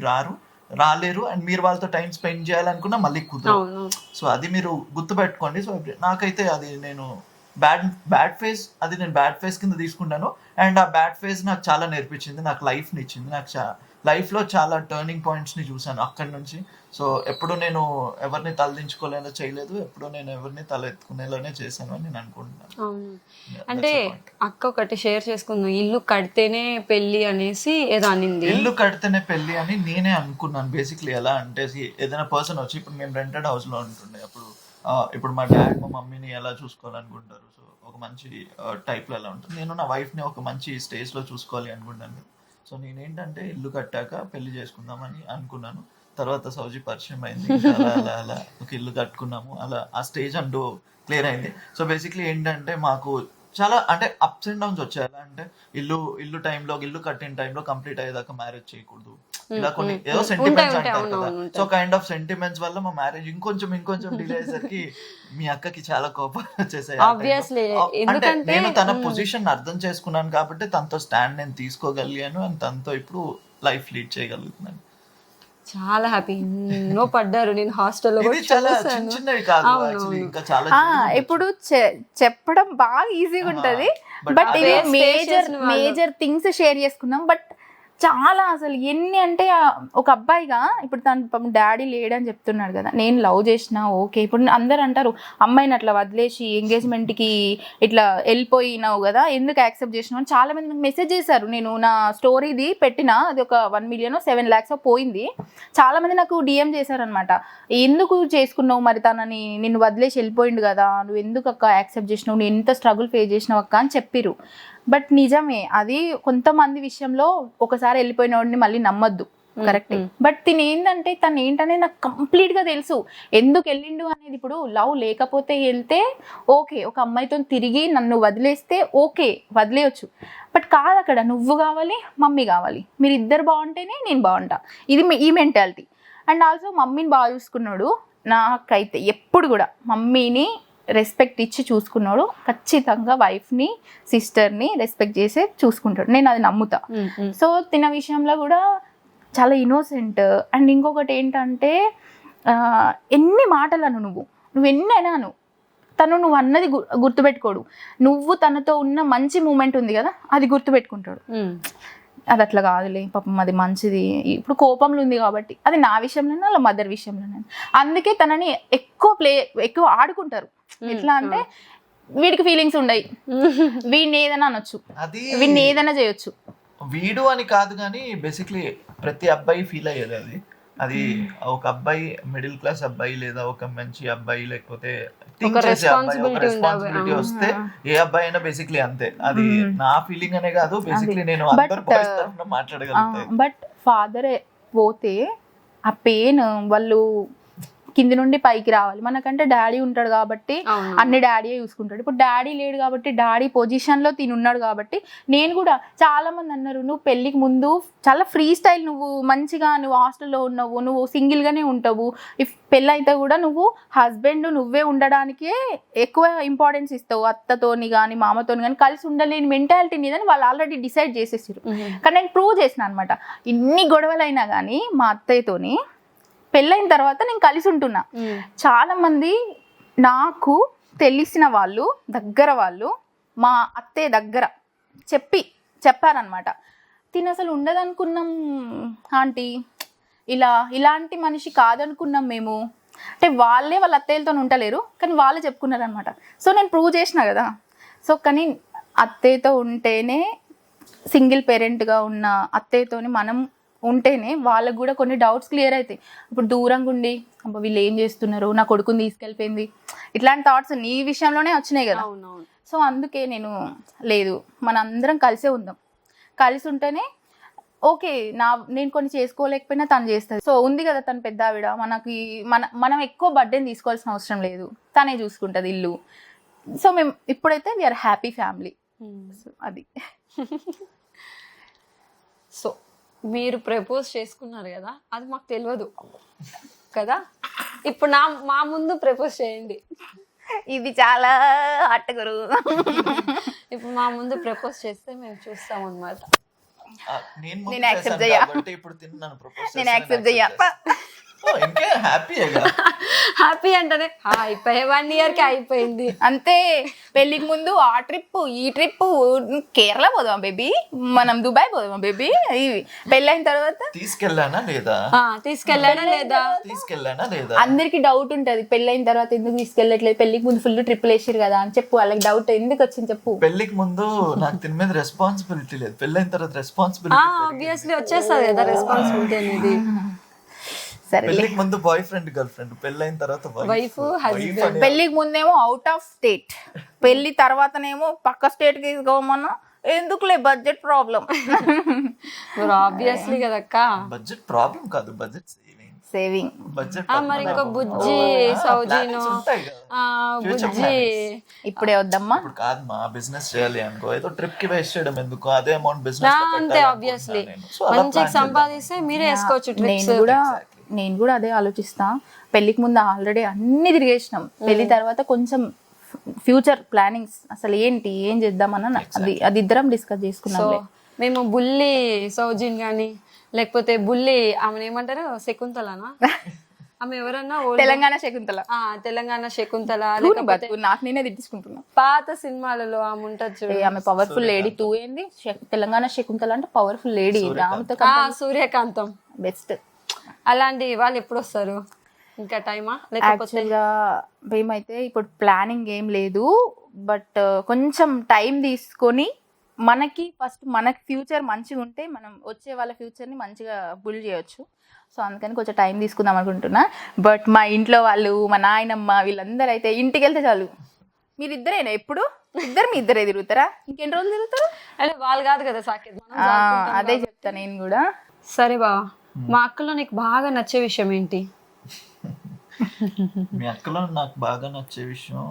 రాలేరు. అండ్ మీరు వాళ్ళతో టైం స్పెండ్ చేయాలనుకున్నా మళ్ళీ కుదరదు. సో అది మీరు గుర్తుపెట్టుకోండి. సో నాకైతే అది నేను బ్యాడ్ ఫేజ్ అది నేను బ్యాడ్ ఫేజ్ కింద తీసుకున్నాను. అండ్ ఆ బ్యాడ్ ఫేజ్ నాకు చాలా నేర్పించింది, నాకు లైఫ్ని ఇచ్చింది, నాకు లైఫ్లో చాలా టర్నింగ్ పాయింట్స్ని చూసాను అక్కడి నుంచి. సో ఎప్పుడు నేను ఎవరిని తలదించుకోలేదో చేయలేదు, ఎప్పుడు నేను ఎవరిని తల ఎత్తుకునేలానే చేశాను అని నేను అనుకుంటున్నాను. అవును. అంటే అక్క ఒకటి షేర్ చేసుకుందాం, ఇల్లు కడితేనే పెళ్లి అనేసి ఏదో అనింది. ఇల్లు కడితేనే పెళ్లి అని నేనే అనుకున్నాను బేసిక్లీ. ఎలా అంటే ఏదైనా పర్సన్ వచ్చి, ఇప్పుడు మేము రెంటెడ్ హౌస్లో ఉంటుండే అప్పుడు, ఇప్పుడు మా డాడ్ మా మమ్మీని ఎలా చూసుకోవాలనుకుంటారు, సో ఒక మంచి టైప్లో ఎలా ఉంటుంది, నేను నా వైఫ్ని ఒక మంచి స్టేజ్లో చూసుకోవాలి అనుకుంటాను. సో నేనేంటంటే ఇల్లు కట్టాక పెళ్లి చేసుకుందామని అనుకున్నాను. తర్వాత సౌజీ పరిచయం అయింది, అలా అలా అలా ఒక ఇల్లు కట్టుకున్నాము, అలా ఆ స్టేజ్ అంటూ క్లియర్ అయింది. సో బేసిక్లీ ఏంటంటే మాకు చాలా అంటే అప్స్ అండ్ డౌన్స్ వచ్చాయి. ఎలా అంటే ఇల్లు టైంలో, ఇల్లు కట్టిన టైంలో కంప్లీట్ అయ్యేదాకా మ్యారేజ్ చేయకూడదు, ఇలా కొన్ని ఏదో సెంటిమెంట్స్ అంటారు కదా. సో కైండ్ ఆఫ్ సెంటిమెంట్స్ వల్ల మా మ్యారేజ్ ఇంకొంచెం డిలే అయ్యేసరికి మీ అక్కకి చాలా కోపాలు వచ్చేసాయి. అంటే నేను తన పొజిషన్ అర్థం చేసుకున్నాను కాబట్టి తనతో స్టాండ్ నేను తీసుకోగలిగాను, అండ్ తనతో ఇప్పుడు లైఫ్ లీడ్ చేయగలుగుతున్నాను. చాలా హ్యాపీ. ఎన్నో పడ్డారు, నేను హాస్టల్లో చిన్నవి కాదు యాక్చువల్లీ, ఇంకా చాలా ఇప్పుడు చెప్పడం బాగా ఈజీగా ఉంటది, బట్ ఇది మేజర్ థింగ్స్ షేర్ చేసుకున్నాం. బట్ చాలా అసలు ఎన్ని అంటే ఒక అబ్బాయిగా ఇప్పుడు తను డాడీ లేడని చెప్తున్నాడు కదా, నేను లవ్ చేసిన ఓకే. ఇప్పుడు అందరు అంటారు అమ్మాయిని అట్లా వదిలేసి ఎంగేజ్మెంట్కి ఇట్లా వెళ్ళిపోయినావు కదా, ఎందుకు యాక్సెప్ట్ చేసినావు అని చాలా మంది నాకు మెసేజ్ చేశారు. నేను నా స్టోరీది పెట్టిన, అది ఒక 1 million 7 lakhs పోయింది. చాలా మంది నాకు డిఎం చేశారనమాట, ఎందుకు చేసుకున్నావు మరి, తనని నిన్ను వదిలేసి వెళ్ళిపోయిండు కదా, నువ్వు ఎందుకు అక్క యాక్సెప్ట్ చేసినావు, నువ్వు ఎంత స్ట్రగుల్ ఫేస్ చేసినావు అక్క అని చెప్పిరు. బట్ నిజమే, అది కొంతమంది విషయంలో ఒకసారి వెళ్ళిపోయిన వాడిని మళ్ళీ నమ్మొద్దు, కరెక్ట్. బట్ తిని ఏంటంటే తను ఏంటనేది నాకు కంప్లీట్గా తెలుసు, ఎందుకు వెళ్ళిండు అనేది. ఇప్పుడు లవ్ లేకపోతే వెళ్తే ఓకే, ఒక అమ్మాయితో తిరిగి నన్ను వదిలేస్తే ఓకే, వదిలేయచ్చు. బట్ కాదు, అక్కడ నువ్వు కావాలి, మమ్మీ కావాలి, మీరు ఇద్దరు బాగుంటేనే నేను బాగుంటా, ఇది ఈ మెంటాలిటీ. అండ్ ఆల్సో మమ్మీని బాగా చూసుకున్నాడు, నాకైతే ఎప్పుడు కూడా మమ్మీని రెస్పెక్ట్ ఇచ్చి చూసుకున్నాడు, ఖచ్చితంగా వైఫ్ని సిస్టర్ని రెస్పెక్ట్ చేసే చూసుకుంటాడు, నేను అది నమ్ముతా. సో తిన విషయంలో కూడా చాలా ఇన్నోసెంట్. అండ్ ఇంకొకటి ఏంటంటే ఎన్ని మాటలను నువ్వు ఎన్ని అన్నాను, నువ్వు అన్నది గుర్తుపెట్టుకోడు, నువ్వు తనతో ఉన్న మంచి మూమెంట్ ఉంది కదా అది గుర్తుపెట్టుకుంటాడు. అది అట్లా కాదులే పాపం, అది మంచిది, ఇప్పుడు కోపంలో ఉంది కాబట్టి, అది నా విషయంలోనే అలా మదర్ విషయంలోనే. అందుకే తనని ఎక్కువ ఆడుకుంటారు. ఎట్లా అంటే వీడికి ఫీలింగ్స్ ఉండయి, వీడిని ఏదైనా అనొచ్చు, వీడిని ఏదైనా చేయొచ్చు. వీడు అని కాదు కానీ బేసిక్లీ ప్రతి అబ్బాయి ఫీల్ అయ్యేది అది ఒక అబ్బాయి, మిడిల్ క్లాస్ అబ్బాయి లేదా ఒక మంచి అబ్బాయి, లేకపోతే రెస్పాన్సిబిలిటీ వస్తే ఏ అబ్బాయి అయినా బేసిక్లీ అంతే. అది నా ఫీలింగ్ అనే కాదు, బేసిక్లీ నేను అందరి బాయ్స్ తరఫున మాట్లాడగలుగుతాను. బట్ ఫాదర్ పోతే ఆ పెయిన్ వాళ్ళు కింది నుండి పైకి రావాలి. మనకంటే డాడీ ఉంటాడు కాబట్టి అన్ని డాడీయే చూసుకుంటాడు. ఇప్పుడు డాడీ లేడు కాబట్టి డాడీ పొజిషన్లో తినున్నాడు కాబట్టి, నేను కూడా చాలా మంది అన్నారు నువ్వు పెళ్ళికి ముందు చాలా ఫ్రీ స్టైల్, నువ్వు మంచిగా నువ్వు హాస్టల్లో ఉన్నావు, నువ్వు సింగిల్గానే ఉంటావు, ఇఫ్ పెళ్ళి అయితే కూడా నువ్వు హస్బెండ్ నువ్వే ఉండడానికే ఎక్కువ ఇంపార్టెన్స్ ఇస్తావు, అత్తతోని కానీ మామతోని కానీ కలిసి ఉండలేని మెంటాలిటీ నీదని వాళ్ళు ఆల్రెడీ డిసైడ్ చేసేసారు. కానీ నేను ప్రూవ్ చేసిన అనమాట, ఇన్ని గొడవలైనా కానీ మా అత్తయ్యతోని పెళ్ళైన తర్వాత నేను కలిసి ఉంటున్నా. చాలా మంది నాకు తెలిసిన వాళ్ళు, దగ్గర వాళ్ళు, మా అత్తయ్య దగ్గర చెప్పారనమాట, తిను అసలు ఉండదనుకున్నాం ఆంటీ, ఇలాంటి మనిషి కాదనుకున్నాం మేము అంటే. వాళ్ళే వాళ్ళ అత్తయ్యలతో ఉండలేరు కానీ వాళ్ళే చెప్పుకున్నారనమాట. సో నేను ప్రూవ్ చేసిన కదా. సో కానీ అత్తయ్యతో ఉంటేనే, సింగిల్ పేరెంట్గా ఉన్న అత్తయ్యతోని మనం ఉంటేనే వాళ్ళకు కూడా కొన్ని డౌట్స్ క్లియర్ అవుతాయి. ఇప్పుడు దూరంగా ఉండి అబ్బా వీళ్ళు ఏం చేస్తున్నారు, నా కొడుకుని తీసుకెళ్ళిపోయింది, ఇట్లాంటి థాట్స్ నీ విషయంలోనే వచ్చినాయి కదా. సో అందుకే లేదు, మనందరం కలిసే ఉందాం, కలిసి ఉంటేనే ఓకే. నేను కొన్ని చేసుకోలేకపోయినా తను చేస్తుంది. సో ఉంది కదా తను పెద్ద ఆవిడ, మనం ఎక్కువ బర్డెన్ తీసుకోవాల్సిన అవసరం లేదు, తనే చూసుకుంటుంది ఇల్లు. సో మేము ఇప్పుడైతే వీఆర్ హ్యాపీ ఫ్యామిలీ. అది. సో మీరు ప్రపోజ్ చేసుకున్నారు కదా, అది మాకు తెలియదు కదా, ఇప్పుడు మా ముందు ప్రపోజ్ చేయండి. ఇది చాలా హాట్ గురు. ఇప్పుడు మా ముందు ప్రపోజ్ చేస్తే మేము చూస్తాం అన్నమాట. నేను యాక్సెప్ట్ చెయ్య. ఇంకే హ్యాపీగా. హ్యాపీ అంటేనే అయిపోయి 1 year కి అయిపోయింది. అంతే. పెళ్ళికి ముందు ఆ ట్రిప్ ఈ ట్రిప్, కేరళ పోదామా బేబీ, మనం దుబాయ్ పోదామా బేబీ, ఇవి. పెళ్ళైన తర్వాత తీసుకెళ్ళానా లేదా తీసుకెళ్ళానా లేదా అందరికి డౌట్ ఉంటది, పెళ్ళైన తర్వాత ఎందుకు తీసుకెళ్ళట్లేదు, పెళ్ళికి ముందు ఫుల్ ట్రిప్పులు వేసారు కదా అని చెప్పు. వాళ్ళకి డౌట్ ఎందుకు వచ్చింది చెప్పు. పెళ్లికి ముందు నాకు దీని మీద రెస్పాన్సిబిలిటీ లేదు, పెళ్ళైన తర్వాత రెస్పాన్సిబిలిటీ ఆబ్వియస్లీ వచ్చేస్తుంది కదా రెస్పాన్సిబిలిటీ అనేది. సరే, పెళ్లికి ముందు బాయ్ ఫ్రెండ్ గర్ల్ ఫ్రెండ్, పెళ్ళైన తర్వాత వైఫ్ హస్బెండ్. పెళ్ళికి ముందేమో అవుట్ ఆఫ్ స్టేట్, పెళ్లి తర్వాతనేమో పక్క స్టేట్ కి తీసుకోమన్నా ఎందుకులే బడ్జెట్ ప్రాబ్లం. ఆబ్వియస్లీ కదక్క. బడ్జెట్ ప్రాబ్లం కాదు, బడ్జెట్ సేవింగ్. బడ్జెట్ మరి ఇంకో బుజ్జి సౌజీను బుజ్జి ఇప్పుడే వద్దమ్మా. ఇప్పుడు కాదు మా బిజినెస్ చేయాలి అనుకో, ఏదో ట్రిప్ కి వేస్ట్ చేయడం ఎందుకు, అదే అమౌంట్ బిజినెస్ అంతే. ఆబ్వియస్లీ మంచిగా సంపాదిస్తే మీరే వేసుకోవచ్చు ట్రిప్స్. నేను కూడా అదే ఆలోచిస్తా. పెళ్లికి ముందు ఆల్రెడీ అన్ని తిరిగేసినాం, పెళ్లి తర్వాత కొంచెం ఫ్యూచర్ ప్లానింగ్స్ అసలు ఏంటి, ఏం చేద్దామన్న అది ఇద్దరం డిస్కస్ చేసుకున్నాం. మేము బుల్లి సౌజిన్ గాని లేకపోతే బుల్లి ఆమెను ఏమంటారు శకుంతలనా, ఆమె ఎవరన్నా తెలంగాణ శకుంతల, తెలంగాణ శకుంతల, నాకు నేనే తిట్టించుకుంటున్నా. పాత సినిమాలలో ఆమె ఉంటుంది చూడు, ఆమె పవర్ఫుల్ లేడీ. టూ ఏంది తెలంగాణ శకుంతల అంటే పవర్ఫుల్ లేడీ. సూర్యకాంతం బెస్ట్. అలాంటి వాళ్ళు ఎప్పుడు వస్తారు, ఇంకా టైమా? లేకపోతే మేమైతే ఇప్పుడు ప్లానింగ్ ఏం లేదు, బట్ కొంచెం టైం తీసుకొని మనకి ఫస్ట్ మనకి ఫ్యూచర్ మంచిగా ఉంటే మనం వచ్చే వాళ్ళ ఫ్యూచర్ని మంచిగా బిల్డ్ చేయొచ్చు. సో అందుకని కొంచెం టైం తీసుకుందాం అనుకుంటున్నా. బట్ మా ఇంట్లో వాళ్ళు, మా నాయనమ్మ వీళ్ళందరూ అయితే ఇంటికి వెళ్తే చాలు, మీరిద్దరేనా ఎప్పుడు మీ ఇద్దరే తిరుగుతారా, ఇంకెన్ని రోజులు తిరుగుతారు అంటే వాళ్ళు కాదు కదా సాకేత్. అదే చెప్తా నేను కూడా. సరే బావ, మా అక్కలో నీకు బాగా నచ్చే విషయం ఏంటి? మీ అక్కలో నాకు బాగా నచ్చే విషయం,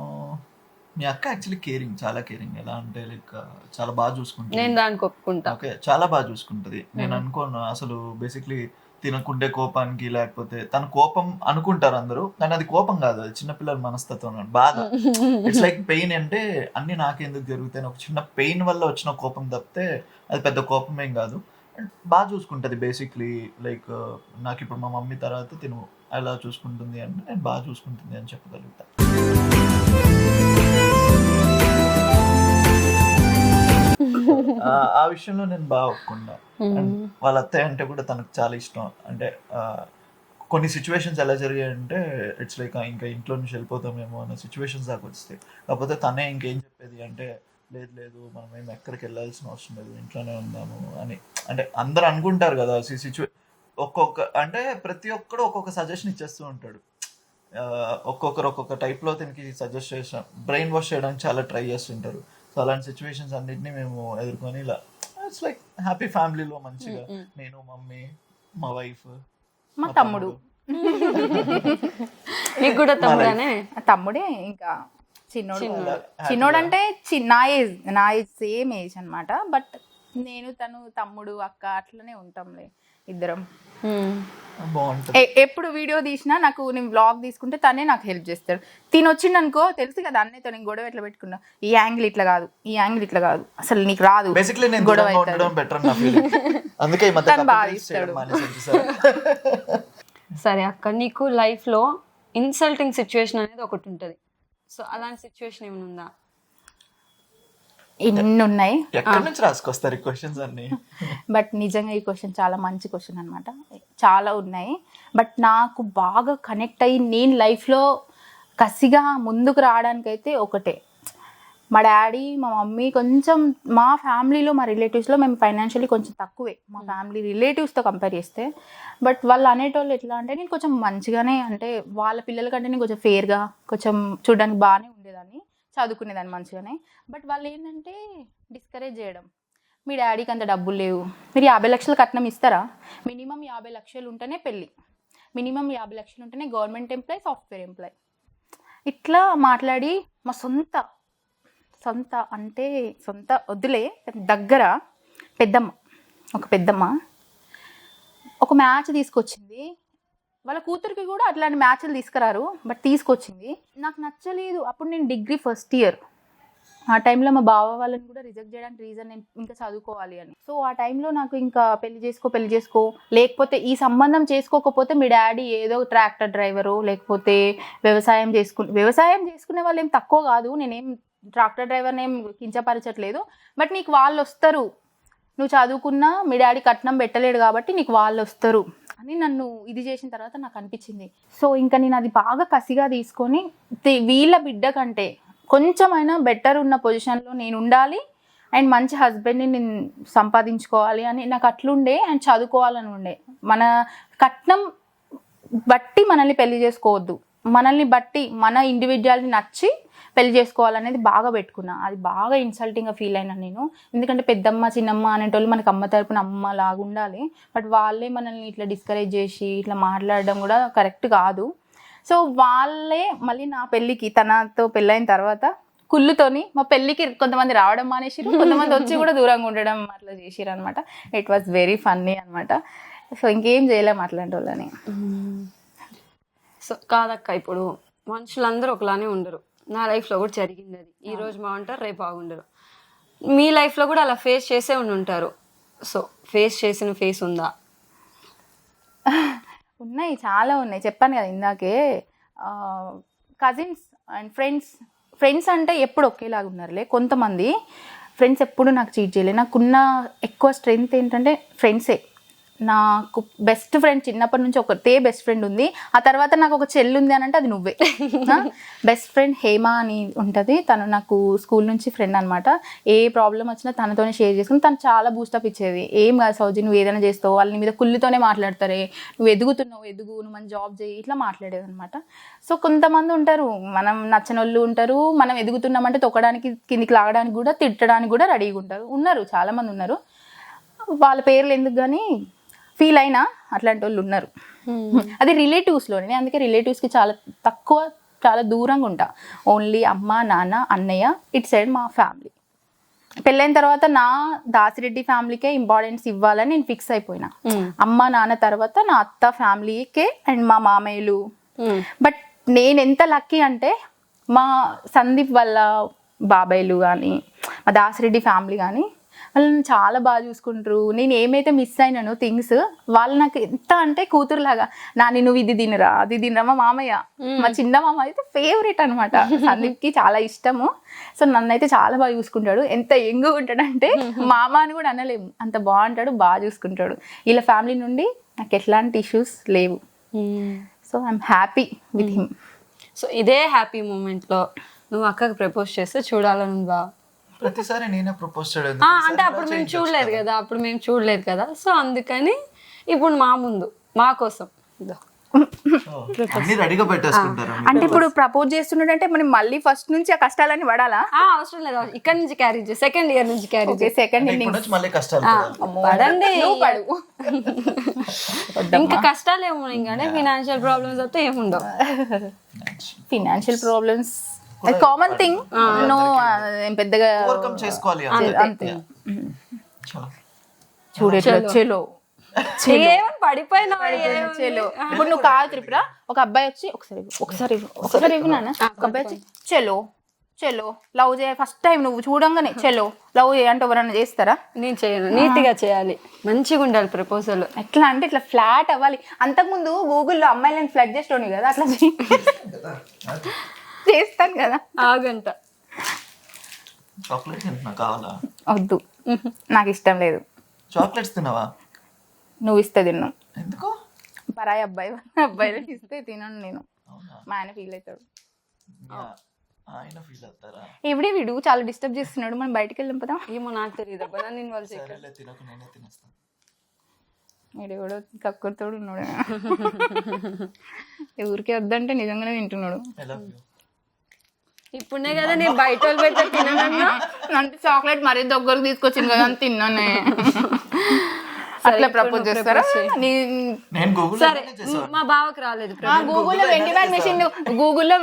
మీ అక్క యాక్చువల్లీ కేరింగ్, చాలా కేరింగ్. ఎలా అంటే లైక్ చాలా బాగా చూసుకుంటుంది. నేను దానికి ఒప్పుకుంటా. ఓకే, చాలా బాగా చూసుకుంటుంది. నేను అనుకోను అసలు బేసిక్లీ తినకుండే కోపానికి, లేకపోతే తన కోపం అనుకుంటారు అందరూ, కానీ అది కోపం కాదు, అది చిన్నపిల్లల మనస్తత్వం, బాధ. It's like pain. అంటే అన్ని నాకెందుకు జరుగుతాయి, ఒక చిన్న పెయిన్ వల్ల వచ్చిన కోపం తప్పితే అది పెద్ద కోపం ఏం కాదు. బాగా చూసుకుంటుంది బేసిక్లీ. లైక్ నాకు ఇప్పుడు మా మమ్మీ తర్వాత తిను ఎలా చూసుకుంటుంది అంటే నేను బాగా చూసుకుంటుంది అని చెప్పగలుగుతా. ఆ విషయంలో నేను బాగా ఒప్పుకున్నా. వాళ్ళ అత్తయ్య అంటే కూడా తనకు చాలా ఇష్టం. అంటే కొన్ని సిచ్యువేషన్స్ ఎలా జరిగాయంటే ఇట్స్ లైక్ ఇంకా ఇంట్లో నుంచి వెళ్ళిపోతామేమో అన్న సిచ్యువేషన్స్ దాకా వస్తాయి. కాకపోతే తనే ఇంకేం చెప్పేది అంటే లేదు మనం ఏం ఎక్కడికి వెళ్ళాల్సిన అవసరం లేదు, ఇంట్లోనే ఉందాము అని. అంటే అందరు అనుకుంటారు కదా అంటే ప్రతి ఒక్కడు ఒక్కొక్క సజెషన్ ఇచ్చేస్తూ ఉంటాడు. ఒక్కొక్కరు ఒక్కొక్క టైప్లో దీనికి సజెస్ట్ చేసిన బ్రెయిన్ వాష్ చేయడానికి చాలా ట్రై చేస్తుంటారు. సో అలాంటి సిచ్యువేషన్స్ అన్నింటినీ మేము ఎదుర్కొని ఇలా ఇట్స్ లైక్ హ్యాపీ ఫ్యామిలీలో మంచిగా నేను, మమ్మీ, మా వైఫ్, మా తమ్ముడు. నీకు కూడా తమ్ముడే? తమ్ముడే. ఇంకా చిన్నోడు అంటే నా ఏజ్ సేమ్ ఏజ్ అనమాట. బట్ నేను తను తమ్ముడు అక్క అట్లనే ఉంటాంలే ఇద్దరం. ఎప్పుడు వీడియో తీసినా నాకు, నేను వ్లాగ్ తీసుకుంటే తనే నాకు హెల్ప్ చేస్తాడు. తినొచ్చిండు అనుకో, తెలుసు కదా అన్నయ్యతో నేను గొడవ ఎట్లా పెట్టుకున్నా, ఈ యాంగిల్ ఇట్లా కాదు, ఈ యాంగిల్ ఇట్లా కాదు, అసలు నీకు రాదు గొడవ సరే అక్క, నీకు లైఫ్ లో ఇన్సల్టింగ్ సిచ్యువేషన్ అనేది ఒకటి ఉంటుంది. సో అలాంటి సిచ్యువేషన్ ఏమైనా ఉందా? ఎన్ని ఉన్నాయి, ఎక్కడి నుంచి రాసుకొస్తారు ఈ క్వశ్చన్స్ అన్ని. బట్ నిజంగా ఈ క్వశ్చన్ చాలా మంచి క్వశ్చన్ అనమాట. చాలా ఉన్నాయి. బట్ నాకు బాగా కనెక్ట్ అయ్యి నేను లైఫ్లో కసిగా ముందుకు రావడానికైతే ఒకటే, మా డాడీ మా మమ్మీ కొంచెం, మా ఫ్యామిలీలో మా రిలేటివ్స్లో మేము ఫైనాన్షియల్లీ కొంచెం తక్కువే మా ఫ్యామిలీ రిలేటివ్స్తో కంపేర్ చేస్తే. బట్ వాళ్ళు అనేటోళ్ళు ఎట్లా అంటే నేను కొంచెం మంచిగానే, అంటే వాళ్ళ పిల్లల కంటే నేను కొంచెం ఫేర్గా, కొంచెం చూడడానికి బాగానే ఉండేదాన్ని, చదువుకునేదాన్ని మంచిగానే. బట్ వాళ్ళు ఏంటంటే డిస్కరేజ్ చేయడం, మీ డాడీకి అంత డబ్బులు లేవు, మీరు 50 లక్షలు కట్నం ఇస్తారా, మినిమం 50 లక్షలు ఉంటేనే పెళ్ళి, మినిమం 50 లక్షలు ఉంటేనే గవర్నమెంట్ ఎంప్లాయ్, సాఫ్ట్వేర్ ఎంప్లాయ్, ఇట్లా మాట్లాడి మా సొంత అంటే సొంత వద్దులే, దగ్గర పెద్దమ్మ ఒక మ్యాచ్ తీసుకొచ్చింది. వాళ్ళ కూతురికి కూడా అట్లాంటి మ్యాచ్లు తీసుకురారు, బట్ తీసుకొచ్చింది. నాకు నచ్చలేదు. అప్పుడు నేను డిగ్రీ ఫస్ట్ ఇయర్, ఆ టైంలో మా బావ వాళ్ళని కూడా రిజెక్ట్ చేయడానికి రీజన్ నేను ఇంకా చదువుకోవాలి అని. సో ఆ టైంలో నాకు ఇంకా పెళ్లి చేసుకో, లేకపోతే ఈ సంబంధం చేసుకోకపోతే మీ డాడీ ఏదో ట్రాక్టర్ డ్రైవరు లేకపోతే వ్యవసాయం చేసుకునే వాళ్ళు ఏం తక్కువ కాదు, నేనేం ట్రాక్టర్ డ్రైవర్ని ఏం కించపరచట్లేదు, బట్ నీకు వాళ్ళు వస్తారు, నువ్వు చదువుకున్నా మీ డాడీ కట్నం పెట్టలేడు కాబట్టి నీకు వాళ్ళు వస్తారు అని నన్ను ఇది చేసిన తర్వాత నాకు అనిపించింది. సో ఇంకా నేను అది బాగా కసిగా తీసుకొని వీళ్ళ బిడ్డ కంటే కొంచెమైనా బెటర్ ఉన్న పొజిషన్లో నేను ఉండాలి అండ్ మంచి హస్బెండ్ని నేను సంపాదించుకోవాలి అని నాకు అట్లుండే, అండ్ చదువుకోవాలని ఉండే. మన కట్నం బట్టి మనల్ని పెళ్లి చేసుకోవద్దు, మనల్ని బట్టి మన ఇండివిజువాలిటీ నచ్చి పెళ్లి చేసుకోవాలనేది బాగా పెట్టుకున్నా. అది బాగా ఇన్సల్టింగ్గా ఫీల్ అయినా నేను, ఎందుకంటే పెద్దమ్మ చిన్నమ్మ అనేటోళ్ళు మనకి అమ్మ తరపున అమ్మ లాగా ఉండాలి, బట్ వాళ్ళే మనల్ని ఇట్లా డిస్కరేజ్ చేసి ఇట్లా మాట్లాడడం కూడా కరెక్ట్ కాదు. సో వాళ్ళే మళ్ళీ నా పెళ్ళికి, తనతో పెళ్ళైన తర్వాత కుళ్ళుతోని మా పెళ్ళికి కొంతమంది రావడం మానేసిరు, కొంతమంది వచ్చి కూడా దూరంగా ఉండడం అట్లా చేసిరు అనమాట. ఇట్ వాజ్ వెరీ ఫన్నీ అనమాట. సో ఇంకేం చేయలేము అట్లాంటి వాళ్ళని. సో కాదక్క, ఇప్పుడు మనుషులందరూ ఒకలానే ఉండరు. నా లైఫ్లో కూడా జరిగింది అది. ఈ రోజు బాగుంటారు, రేపు బాగుండరు. మీ లైఫ్లో కూడా అలా ఫేస్ చేసే ఉంటారు. సో ఫేస్ చేసిన ఫేస్ ఉందా? ఉన్నాయి, చాలా ఉన్నాయి. చెప్పాను కదా ఇందాకే, కజిన్స్ అండ్ ఫ్రెండ్స్ అంటే ఎప్పుడు ఒకేలాగా ఉన్నారులే. కొంతమంది ఫ్రెండ్స్ ఎప్పుడు నాకు చీట్ చేయలేదు. నాకున్న ఎక్కువ స్ట్రెంగ్త్ ఏంటంటే ఫ్రెండ్సే. నాకు బెస్ట్ ఫ్రెండ్ చిన్నప్పటి నుంచి ఒకటే బెస్ట్ ఫ్రెండ్ ఉంది. ఆ తర్వాత నాకు ఒక చెల్లి ఉంది అని అంటే అది నువ్వే. బెస్ట్ ఫ్రెండ్ హేమ అని ఉంటుంది, తను నాకు స్కూల్ నుంచి ఫ్రెండ్ అనమాట. ఏ ప్రాబ్లం వచ్చినా తనతోనే షేర్ చేసుకుని తను చాలా బూస్టప్ ఇచ్చేది. ఏం కాదు సౌజీ, నువ్వు ఏదైనా చేస్తావు, వాళ్ళ మీద కుళ్ళుతోనే మాట్లాడతారే, నువ్వు నువ్వు మంచి జాబ్ చేయి, ఇట్లా మాట్లాడేది అనమాట. సో కొంతమంది ఉంటారు, మనం నచ్చని వాళ్ళు ఉంటారు, మనం ఎదుగుతున్నామంటే తొక్కడానికి కిందికి లాగడానికి కూడా తిట్టడానికి కూడా రెడీగా ఉన్నారు చాలామంది ఉన్నారు. వాళ్ళ పేర్లు ఎందుకు కానీ ఫీల్ అయినా అట్లాంటి వాళ్ళు ఉన్నారు. అది రిలేటివ్స్లోనే, అందుకే రిలేటివ్స్కి చాలా దూరంగా ఉంటా. ఓన్లీ అమ్మ నాన్న అన్నయ్య ఇట్ సైడ్ మా ఫ్యామిలీ. పెళ్ళైన తర్వాత నా దాసిరెడ్డి ఫ్యామిలీకే ఇంపార్టెన్స్ ఇవ్వాలని నేను ఫిక్స్ అయిపోయినా. అమ్మ నాన్న తర్వాత నా అత్త ఫ్యామిలీకే అండ్ మా మామయ్యలు. బట్ నేను ఎంత లక్కీ అంటే మా సందీప్ వాళ్ళ బాబాయ్లు కానీ మా దాసిరెడ్డి ఫ్యామిలీ కానీ వాళ్ళని చాలా బాగా చూసుకుంటారు. నేను ఏమైతే మిస్ అయినానో థింగ్స్, వాళ్ళు నాకు ఎంత అంటే కూతురులాగా, నాని నువ్వు ఇది తినరా అది తినరా. మా మామయ్య, మా చిన్న మామ అయితే ఫేవరెట్ అనమాట, సందీప్కి చాలా ఇష్టము. సో నన్ను అయితే చాలా బాగా చూసుకుంటాడు. ఎంత యంగ్గా ఉంటాడంటే మామ అని కూడా అనలేము, అంత బాగుంటాడు, బాగా చూసుకుంటాడు. వీళ్ళ ఫ్యామిలీ నుండి నాకు ఎట్లాంటి ఇష్యూస్ లేవు. So I'm happy with him. So ఇదే హ్యాపీ మూమెంట్లో నువ్వు అక్కకి ప్రపోజ్ చేస్తే చూడాలని బా ప్రతిసారి నేనే ప్రపోజ్ చేయడం అంటే అప్పుడు మేము చూడలేదు కదా, సో అందుకని ఇప్పుడు మా ముందు మా కోసం అన్ని రెడీగా పెట్టేసుకుంటారు. అంటే ఇప్పుడు ప్రపోజ్ చేస్తున్నాడంటే మనం మళ్ళీ ఫస్ట్ నుంచి ఆ కష్టాలన్నీ పడాలా? అవసరం లేదు, ఇక్కడ నుంచి క్యారీ చేసి సెకండ్ ఇయర్ నుంచి క్యారీ చేసి సెకండ్ మళ్ళీ కష్టాలు పడండి. ఇంకా కష్టాలు ఏమున్నాయి కానీ ఫినాన్షియల్ ప్రాబ్లమ్స్ అయితే ఏముండవు. Financial problems common thing, no పెద్దగా చేసుకోవాలి అంతే. చూడేట్లో పడిపోయినా ఇప్పుడు నువ్వు కాదు త్రిపుర, ఒక అబ్బాయి వచ్చి ఒకసారి ఇవ్వు నాన్న, ఒక అబ్బాయి వచ్చి చెలో లవ్ చేయ ఫస్ట్ టైం నువ్వు చూడంగానే చెలో లవ్ చేయ అంటే ఎవరన్నా చేస్తారా? నేను చేయను, నీట్గా చేయాలి, మంచిగా ఉండాలి ప్రపోజల్. ఎట్లా అంటే ఇట్లా ఫ్లాట్ అవ్వాలి. అంతకుముందు గూగుల్లో అమ్మాయిలను ఫ్లడ్ చేసేటోని కదా, అట్లా చేస్తాను కదా. ఆగంట చాక్లెట్ తింటున్నా, కావాలా? వద్దు, నాకు ఇష్టం లేదు. చాక్లెట్స్ తినవా? నువ్వు ఇస్తే తిన్నావు. ఎందుకు? పరాయి అబ్బాయిలకి ఇస్తే తినను నేను. మా ఆయన ఫీల్ అవుతాడు. ఆయన ఫీల్ అవుతారా? ఎప్పుడే వీడు చాలా డిస్టర్బ్ చేస్తున్నాడు, మనం బయటకు వెళ్ళాం పదా. ఏమో నాకు తెలియదు అబ్బా, నన్ను ఇన్వాల్వ్ చేయలేదు. తినకు, నేనే తినేస్తాను. వీడు కూడా కక్కుతోడు ఉన్నాడు, ఊరికే వద్దంటే నిజంగానే తింటున్నాడు. ఇప్పుడే కదా నేను బయట వాళ్ళు పెడితే తినన్నా, అంటే చాక్లెట్ మరీ దగ్గరకు తీసుకొచ్చింది కదా అని తిన్నానే. అట్లా ప్రపోజ్ చేస్తారా? సరే, మా బావకి రాలేదు. గూగుల్లో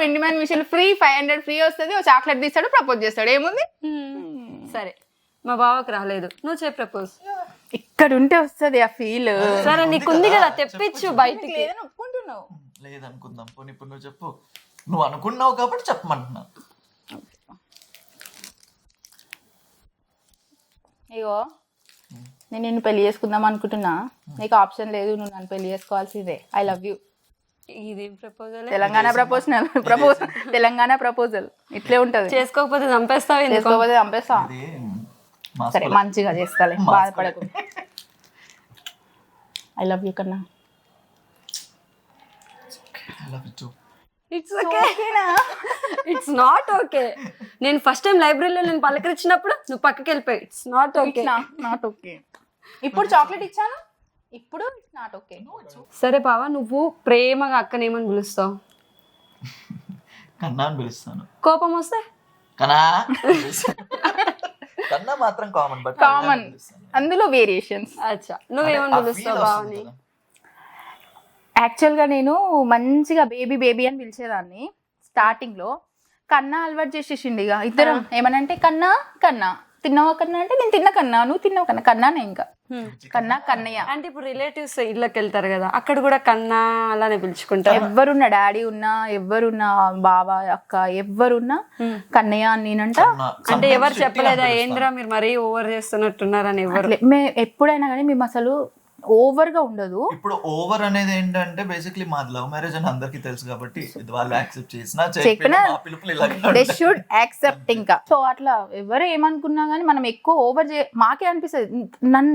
వెండి మ్యాన్ మిషన్ ఫ్రీ 500 ఫ్రీ వస్తుంది, చాక్లెట్ తీస్తాడు, ప్రపోజ్ చేస్తాడు, ఏముంది. సరే, మా బావకి రాలేదు, నువ్వు చెప్పు ప్రపోజ్. ఇక్కడ ఉంటే వస్తుంది ఆ ఫీల్. సరే నీకుంది కదా, తెప్పించు బయటికి. ఒప్పుకుంటున్నావు లేదనుకుందాం, పోనీ ఇప్పుడు నువ్వు చెప్పు. నువ్వు అనుకున్నావు కాబట్టి చెప్పమంటున్నా. ఇగో నేను నిన్ను పెళ్లి చేసుకుందాం అనుకుంటున్నా, నీకు ఆప్షన్ లేదు, నువ్వు నన్ను పెళ్లి చేసుకోవాల్సిందే. I love you. ఇదేం ప్రపోజల్? తెలంగాణ తెలంగాణ ప్రపోజల్ ఇట్లే ఉంటది. చేసుకోకపోతే చంపేస్తావు. చేసుకోకపోతే చంపేస్తా. ఇది సరే మంచిగా చేస్తాలే, బాధపడకు. ఐ లవ్ యూ కన్నా. It's okay, it's not okay. నేను ఫస్ట్ టైం లైబ్రరీలో నేను పలకరించినప్పుడు నువ్వు పక్కకి వెళ్ళిపోయి it's not okay. Not okay. ఇప్పుడు చాక్లెట్ ఇచ్చాను, ఇప్పుడు నాట్ ఓకే. సరే బావా, నువ్వు ప్రేమగా అక్కనేమని పిలుస్తావు? కన్నా అని పిలుస్తాను. కోపం వస్తే కన్నా కన్నా మాత్రం కామన్, బట్ కామన్, అందులో వేరియేషన్స్. అచ్చా, నువ్వేమని పిలుస్తావు బావని? యాక్చువల్గా నేను మంచిగా బేబీ బేబీ అని పిలిచేదాన్ని స్టార్టింగ్ లో. కన్నా అలవాటు చేసేసిండి ఇక ఇద్దరం. ఏమనంటే కన్నా కన్నా, తిన్నావా కన్నా అంటే నేను తిన్న కన్నా, నువ్వు తిన్నావు కన్నా, కన్నానే ఇంకా కన్నా కన్నయ్య. అంటే ఇప్పుడు రిలేటివ్స్ ఇళ్ళకి వెళ్తారు కదా, అక్కడ కూడా కన్నా అలానే పిలుచుకుంటారు. ఎవ్వరున్నా, డాడీ ఉన్నా, ఎవ్వరున్నా, బావ అక్క ఎవ్వరున్నా కన్నయ్య అని నేనంట. అంటే ఎవరు చెప్పలేదా ఏంద్రా మీరు మరీ ఓవర్ చేస్తున్నట్టున్నారని? ఎవరు ఎప్పుడైనా కానీ మేము అసలు ఓవర్ గా ఉండదు. ఇప్పుడు ఓవర్ అనేది ఏంటంటే బేసిక్లీ మాది లవ్ మ్యారేజ్ అని అందరికీ తెలుసు కాబట్టి ఇది వాళ్ళు యాక్సెప్ట్ చేసినా పిలుపులు దే షుడ్ యాక్సెప్ట్. ఇంకా సో అట్లా ఎవరు ఏమనుకున్నా కానీ మనం ఎక్కువ ఓవర్ మాకే అనిపిస్తుంది.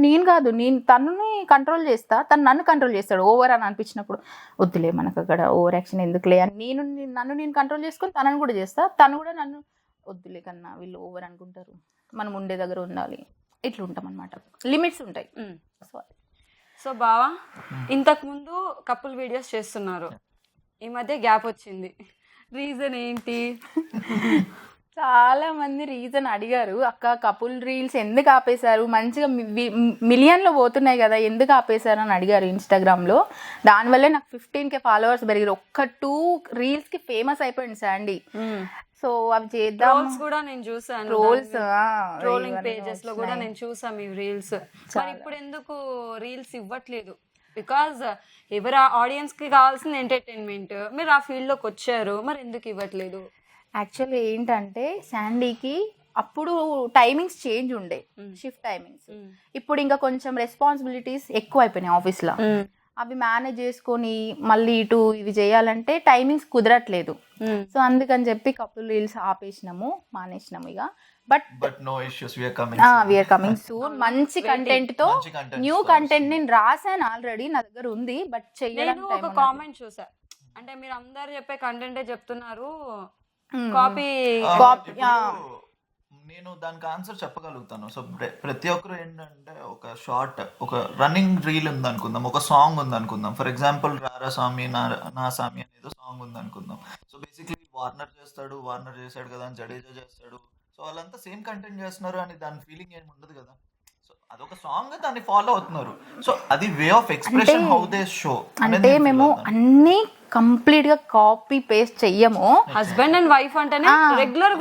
నేను కాదు, నేను తనని కంట్రోల్ చేస్తా, తను నన్ను కంట్రోల్ చేస్తాడు. ఓవర్ అని అనిపించినప్పుడు వద్దులే మనకు అక్కడ ఓవర్ యాక్షన్ ఎందుకులే అని నన్ను నేను కంట్రోల్ చేసుకొని తనని కూడా చేస్తా. తను కూడా నన్ను వద్దులే కన్నా వీళ్ళు ఓవర్ అనుకుంటారు, మనం ఉండే దగ్గర ఉండాలి, ఇట్లా ఉంటాం అనమాట. లిమిట్స్ ఉంటాయి. సో బావా, ఇంతకు ముందు కపుల్ వీడియోస్ చేస్తున్నారు, ఈ మధ్య గ్యాప్ వచ్చింది, రీజన్ ఏంటి? చాలా మంది రీజన్ అడిగారు, అక్క కపుల్ రీల్స్ ఎందుకు ఆపేశారు, మంచిగా మిలియన్లో పోతున్నాయి కదా, ఎందుకు ఆపేశారు అని అడిగారు ఇన్స్టాగ్రామ్లో. దానివల్లే నాకు 15K ఫాలోవర్స్ పెరిగారు. ఒక్క 2 రీల్స్కి ఫేమస్ అయిపోయింది శాండీ. సో అవి చేద్దాం కూడా నేను చూసాను, ట్రోలింగ్ పేజెస్ లో కూడా నేను చూసాను మీ రీల్స్. మరి ఇప్పుడు ఎందుకు రీల్స్ ఇవ్వట్లేదు? బికాజ్ ఎవరు ఆడియన్స్ కి కావాల్సిన ఎంటర్టైన్మెంట్, మీరు ఆ ఫీల్డ్ లోకి వచ్చారు, మరి ఎందుకు ఇవ్వట్లేదు? యాక్చువల్లీ ఏంటంటే శాండీకి అప్పుడు టైమింగ్స్ చేంజ్ ఉండే, షిఫ్ట్ టైమింగ్స్. ఇప్పుడు ఇంకా కొంచెం రెస్పాన్సిబిలిటీస్ ఎక్కువ అయిపోయినాయి ఆఫీస్లో. అవి మేనేజ్ చేసుకొని మళ్ళీ ఇటు ఇవి చేయాలంటే టైమింగ్స్ కుదరట్లేదు. సో అందుకని చెప్పి కపుల్ రీల్స్ ఆపేసినాము, మానేసినాము ఇక. But no issues, we are coming soon. మంచి కంటెంట్ తో, న్యూ కంటెంట్ నేను రాసాను ఆల్రెడీ, నా దగ్గర ఉంది. బట్ నేను ఒక కామెంట్ చూసా, అంటే మీరు అందరు చెప్పే కంటెంటే చెప్తున్నారు, కాపీ. నేను దానికి ఆన్సర్ చెప్పగలుగుతాను. సో ప్రతి ఒక్కరు ఏంటంటే ఒక షార్ట్, ఒక రన్నింగ్ రీల్ ఉంది అనుకుందాం, ఒక సాంగ్ ఉంది అనుకుందాం. ఫర్ ఎగ్జాంపుల్ రారా స్వామి నా స్వామి అనేది సాంగ్ ఉంది అనుకుందాం. సో బేసిక్లీ వార్నర్ చేశాడు కదా అని జడేజా చేస్తాడు. సో వాళ్ళంతా సేమ్ కంటెంట్ చేస్తున్నారు అని దాని ఫీలింగ్ ఏమి ఉండదు కదా. సో అదొక సాంగ్, దాన్ని ఫాలో అవుతున్నారు. సో అది way of expression, how they show. అంటే మేము అన్ని కంప్లీట్ గా కాపీ పేస్ట్ చెయ్యము. హస్బెండ్ అండ్ వైఫ్ అంటేనే రెగ్యులర్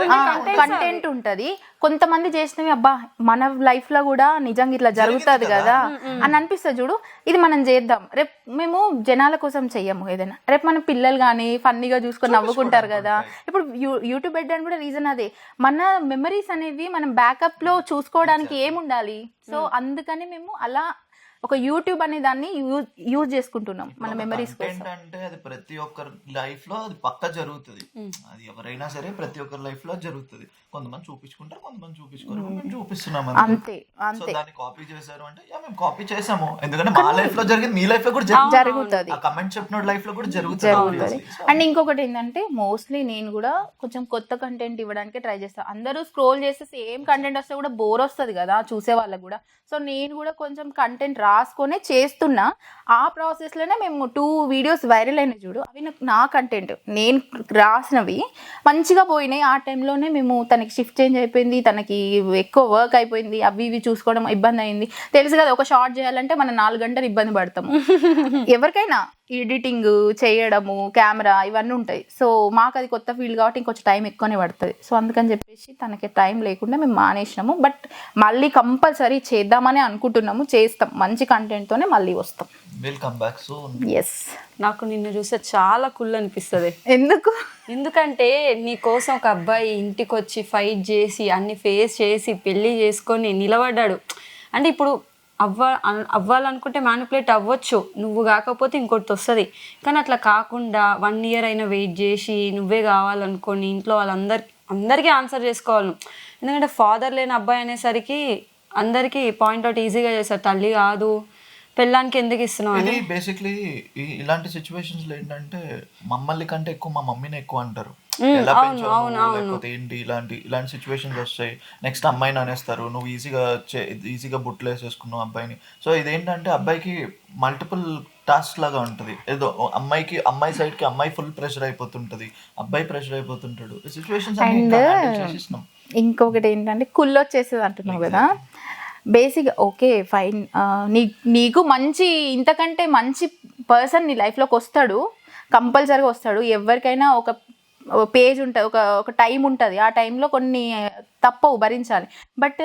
కంటెంట్ ఉంటది. కొంతమంది చేసినవి అబ్బా మన లైఫ్ లో కూడా నిజంగా ఇట్లా జరుగుతుంది కదా అని అనిపిస్తుంది చూడు, ఇది మనం చేద్దాం. రేపు మేము జనాల కోసం చెయ్యము ఏదైనా, రేపు మన పిల్లలు కానీ ఫన్నీగా చూసుకొని నవ్వుకుంటారు కదా. ఇప్పుడు యూట్యూబ్ పెట్టడానికి కూడా రీజన్ అదే, మన మెమరీస్ అనేవి మనం బ్యాకప్ లో చూసుకోవడానికి ఏముండాలి. సో అందుకని మేము అలా ఒక యూట్యూబ్ అనే దాన్ని యూజ్ చేసుకుంటున్నాం మన మెమరీస్ కోసం. అంటే అది ప్రతి ఒక్కరి లైఫ్ లో అది పక్కా జరుగుతుంది. అది ఎవరైనా సరే ప్రతి ఒక్కరి లైఫ్ లో జరుగుతుంది. కొంతమంది చూపించుకుంటారు, కొంతమంది చూపించుకోరు. మేము చూపిస్తున్నాం అంతే. దాన్ని కాపీ చేశారు అంటే మేము కాపీ చేసాము, ఎందుకంటే మా లైఫ్ లో జరిగింది మీ లైఫ్ లో కూడా జరుగుతుంది, కమెంట్ చెప్పిన లైఫ్ లో కూడా జరుగుతుంది. అండ్ ఇంకొకటి ఏంటంటే మోస్ట్లీ నేను కూడా కొంచెం కొత్త కంటెంట్ ఇవ్వడానికి ట్రై చేస్తాను. అందరూ స్క్రోల్ చేస్తే సేమ్ కంటెంట్ వస్తే కూడా బోర్ వస్తుంది కదా చూసే వాళ్ళకి కూడా. సో నేను కూడా కొంచెం కంటెంట్ రాసుకొనే చేస్తున్నా. ఆ ప్రాసెస్ లోనే మేము 2 వీడియోస్ వైరల్ అయినాయి చూడు, అవి నా కంటెంట్, నేను రాసినవి మంచిగా పోయినాయి. ఆ టైంలోనే మేము తనకి షిఫ్ట్ చేంజ్ అయిపోయింది, తనకి ఎక్కువ వర్క్ అయిపోయింది, అవి ఇవి చూసుకోవడం ఇబ్బంది అయింది. తెలుసు కదా, ఒక షార్ట్ చేయాలంటే మనం 4 గంటలు ఇబ్బంది పడతాము. ఎవరికైనా ఎడిటింగ్ చేయడము, కెమెరా ఇవన్నీ ఉంటాయి. సో మాకు అది కొత్త ఫీల్డ్ కాబట్టి ఇంకొంచెం టైం ఎక్కువనే పడుతుంది. సో అందుకని చెప్పేసి తనకి టైం లేకుండా మేము మానేసినాము. బట్ మళ్ళీ కంపల్సరీ చేద్దామని అనుకుంటున్నాము, చేస్తాం. మంచి కంటెంట్తోనే మళ్ళీ వస్తాం. Welcome back soon. ఎస్. నాకు నిన్ను చూస్తే చాలా కుల్ అనిపిస్తుంది. ఎందుకు? ఎందుకంటే నీ కోసం ఒక అబ్బాయి ఇంటికి వచ్చి ఫైట్ చేసి అన్ని ఫేస్ చేసి పెళ్లి చేసుకొని నిలబడ్డాడు. అంటే ఇప్పుడు అవ్వాలనుకుంటే మ్యానిపులేట్ అవ్వచ్చు, నువ్వు కాకపోతే ఇంకోటి వస్తుంది. కానీ అట్లా కాకుండా 1 year అయినా వెయిట్ చేసి నువ్వే కావాలనుకొని ఇంట్లో అందరికీ ఆన్సర్ చేసుకోవాలి. ఎందుకంటే ఫాదర్ లేని అబ్బాయి అనేసరికి అందరికీ పాయింట్అవుట్ ఈజీగా చేస్తారు, తల్లి కాదు పెళ్ళానికి ఎందుకు ఇస్తున్నావు అని. ఇది బేసిక్లీ ఇలాంటి సిచ్యువేషన్స్ లో ఏంటంటే మమ్మల్ని కంటే ఎక్కువ మా మమ్మీని ఎక్కువ అంటారు. ఎలా పెంచావు లేకపోతే ఏంటి, ఇలాంటి సిచ్యువేషన్స్ వస్తాయి. నెక్స్ట్ అమ్మాయిని అనేస్తారు, నువ్వు ఈజీగా బుట్లు వేసేసుకున్నావు అబ్బాయిని. సో ఇదేంటంటే అబ్బాయికి మల్టిపుల్ టాస్క్ లాగా ఉంటుంది. ఏదో అమ్మాయి సైడ్ కి అమ్మాయి ఫుల్ ప్రెషర్ అయిపోతుంటది, అబ్బాయి ప్రెషర్ అయిపోతుంటాడు. సిచ్యువేషన్స్ చేసేసినాం. ఇంకొకటి ఏంటంటే కుళ్ళొచ్చేస్తుంది అంటున్నావు కదా. బేసిక్ ఓకే ఫైన్, నీకు మంచి ఇంతకంటే మంచి పర్సన్ నీ లైఫ్లోకి వస్తాడు, కంపల్సరీగా వస్తాడు. ఎవరికైనా ఒక పేజ్ ఉంటుంది, ఒక టైం ఉంటుంది. ఆ టైంలో కొన్ని తప్పవు, భరించాలి. బట్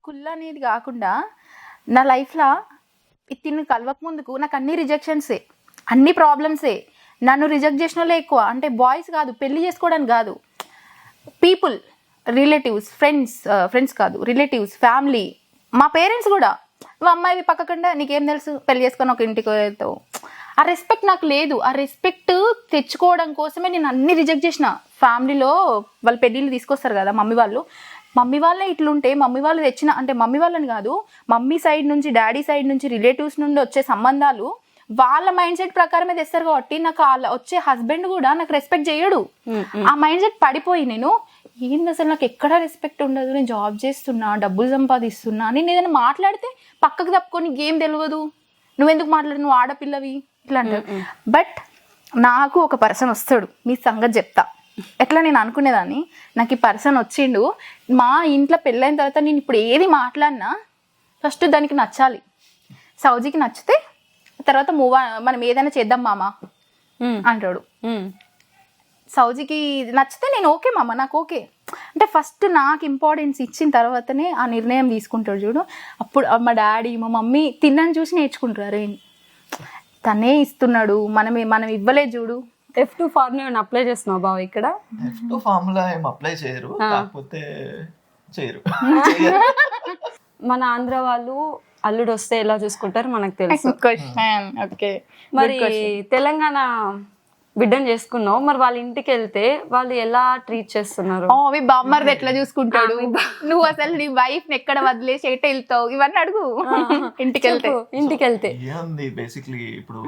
కుళ్ళ అనేది కాకుండా నా లైఫ్లో తిని కలవక ముందుకు నాకు అన్ని రిజెక్షన్సే, అన్ని ప్రాబ్లమ్సే. నన్ను రిజెక్ట్ చేసిన వాళ్ళే ఎక్కువ. అంటే బాయ్స్ కాదు, పెళ్లి చేసుకోవడానికి కాదు, పీపుల్, రిలేటివ్స్, ఫ్రెండ్స్ కాదు, రిలేటివ్స్, ఫ్యామిలీ, మా పేరెంట్స్ కూడా. నువ్వు అమ్మాయి పక్కకుండా నీకేం తెలుసు, పెళ్లి చేసుకొని ఒక ఇంటికి వెళ్తావు. ఆ రెస్పెక్ట్ నాకు లేదు. ఆ రెస్పెక్ట్ తెచ్చుకోవడం కోసమే నేను అన్ని రిజెక్ట్ చేసిన. ఫ్యామిలీలో వాళ్ళు పెళ్ళిళ్ళు తీసుకొస్తారు కదా మమ్మీ వాళ్ళే ఇట్లుంటే, మమ్మీ వాళ్ళు తెచ్చిన, అంటే మమ్మీ వాళ్ళని కాదు, మమ్మీ సైడ్ నుంచి, డాడీ సైడ్ నుంచి, రిలేటివ్స్ నుండి వచ్చే సంబంధాలు వాళ్ళ మైండ్ సెట్ ప్రకారమే తెస్తారు కాబట్టి నాకు వచ్చే హస్బెండ్ కూడా నాకు రెస్పెక్ట్ చేయడు. ఆ మైండ్ సెట్ పడిపోయి నేను ఏంది అసలు నాకు ఎక్కడ రెస్పెక్ట్ ఉండదు, నేను జాబ్ చేస్తున్నా, డబ్బులు సంపాదిస్తున్నా అని నేను ఏదైనా మాట్లాడితే పక్కకు తప్పుకొని ఏం తెలియదు, నువ్వెందుకు మాట్లాడు, నువ్వు ఆడపిల్లవి ఇట్లా అంటారు. బట్ నాకు ఒక పర్సన్ వస్తాడు, మీ సంగతి చెప్తా. ఎట్లా నేను అనుకునేదాన్ని, నాకు ఈ పర్సన్ వచ్చిండు, మా ఇంట్లో పెళ్ళైన తర్వాత నేను ఇప్పుడు ఏది మాట్లాడినా ఫస్ట్ దానికి నచ్చాలి. సౌజీకి నచ్చితే తర్వాత మనం ఏదైనా చేద్దాం మామ అంటాడు. సౌజీకి నచ్చితే నేను ఓకే మామ, నాకు ఓకే అంటే ఫస్ట్ నాకు ఇంపార్టెన్స్ ఇచ్చిన తర్వాతనే ఆ నిర్ణయం తీసుకుంటాడు చూడు. అప్పుడు మా డాడీ మా మమ్మీ తిన్నాను చూసి నేర్చుకుంటారు, తనే ఇస్తున్నాడు, మనం ఇవ్వలేదు చూడు. F2 ఫార్ములా అప్లై చేస్తున్నావు బావ ఇక్కడ? F2 ఫార్ములా ఏం అప్లై చేయరు, కాకపోతే చేయరు. మన ఆంధ్ర వాళ్ళు అల్లుడు వస్తే ఎలా చూసుకుంటారు మనకు తెలుసు. ఓకే, మరి తెలంగాణ బిడ్డను చేసుకున్నావు, మరి వాళ్ళ ఇంటికి వెళ్తే వాళ్ళు ఎలా ట్రీట్ చేస్తున్నారు? మీ బామ్మర్ది ఎట్లా చూసుకుంటాడు, నువ్వు అసలు నీ వైఫ్ ని ఎక్కడ వదిలేసి ఎట్ట వెళ్తావు, ఇవన్నీ అడుగు. ఇంటికి వెళ్తే ఏముంది, బేసిక్లీ ఇప్పుడు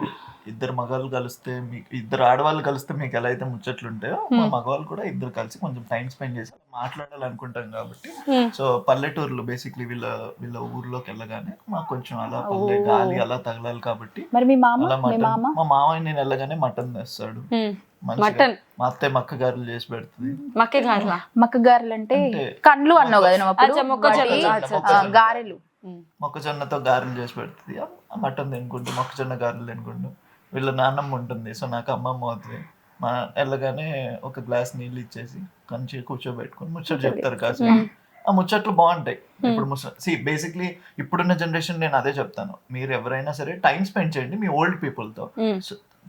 ఇద్దరు మగవాళ్ళు కలిస్తే, మీకు ఇద్దరు ఆడవాళ్ళు కలిస్తే మీకు ఎలా అయితే ముచ్చట్లు ఉంటాయో, మా మగవాళ్ళు కూడా ఇద్దరు కలిసి కొంచెం టైం స్పెండ్ చేసి మాట్లాడాలనుకుంటాం కాబట్టి. సో పల్లెటూరులో బేసిక్లీ వీళ్ళ ఊర్లోకి వెళ్ళగానే మాకు కొంచెం అలా పల్లె గాలి అలా తగలాలి కాబట్టి. మరి మీ మామ? మా మామయ్య నేను వెళ్ళగానే మటన్ తెస్తాడు, మటన్. మా అత్తయ్య మక్క గారెలు చేసి పెడుతుంది. మక్క గారెలు అంటే కండ్లు అన్నావు కదా నువ్వు, గారెలు, మొక్కజొన్నతో గారెలు చేసి పెడుతుంది. ఆ మటన్ తినుకుంటూ మొక్కజొన్న గారెలు తినుకుంటూ. వీళ్ళ నాన్నమ్మ ఉంటుంది, సో నాకు అమ్మమ్మ అవుతుంది. మా వెళ్ళగానే ఒక గ్లాస్ నీళ్ళు ఇచ్చేసి కంచి కూర్చోబెట్టుకుని ముచ్చట్లు చెప్తారు కాసేపు. ఆ ముచ్చట్లు బాగుంటాయి. ఇప్పుడు బేసిక్లీ ఇప్పుడున్న జనరేషన్ నేను అదే చెప్తాను, మీరు ఎవరైనా సరే టైం స్పెండ్ చేయండి మీ ఓల్డ్ పీపుల్తో,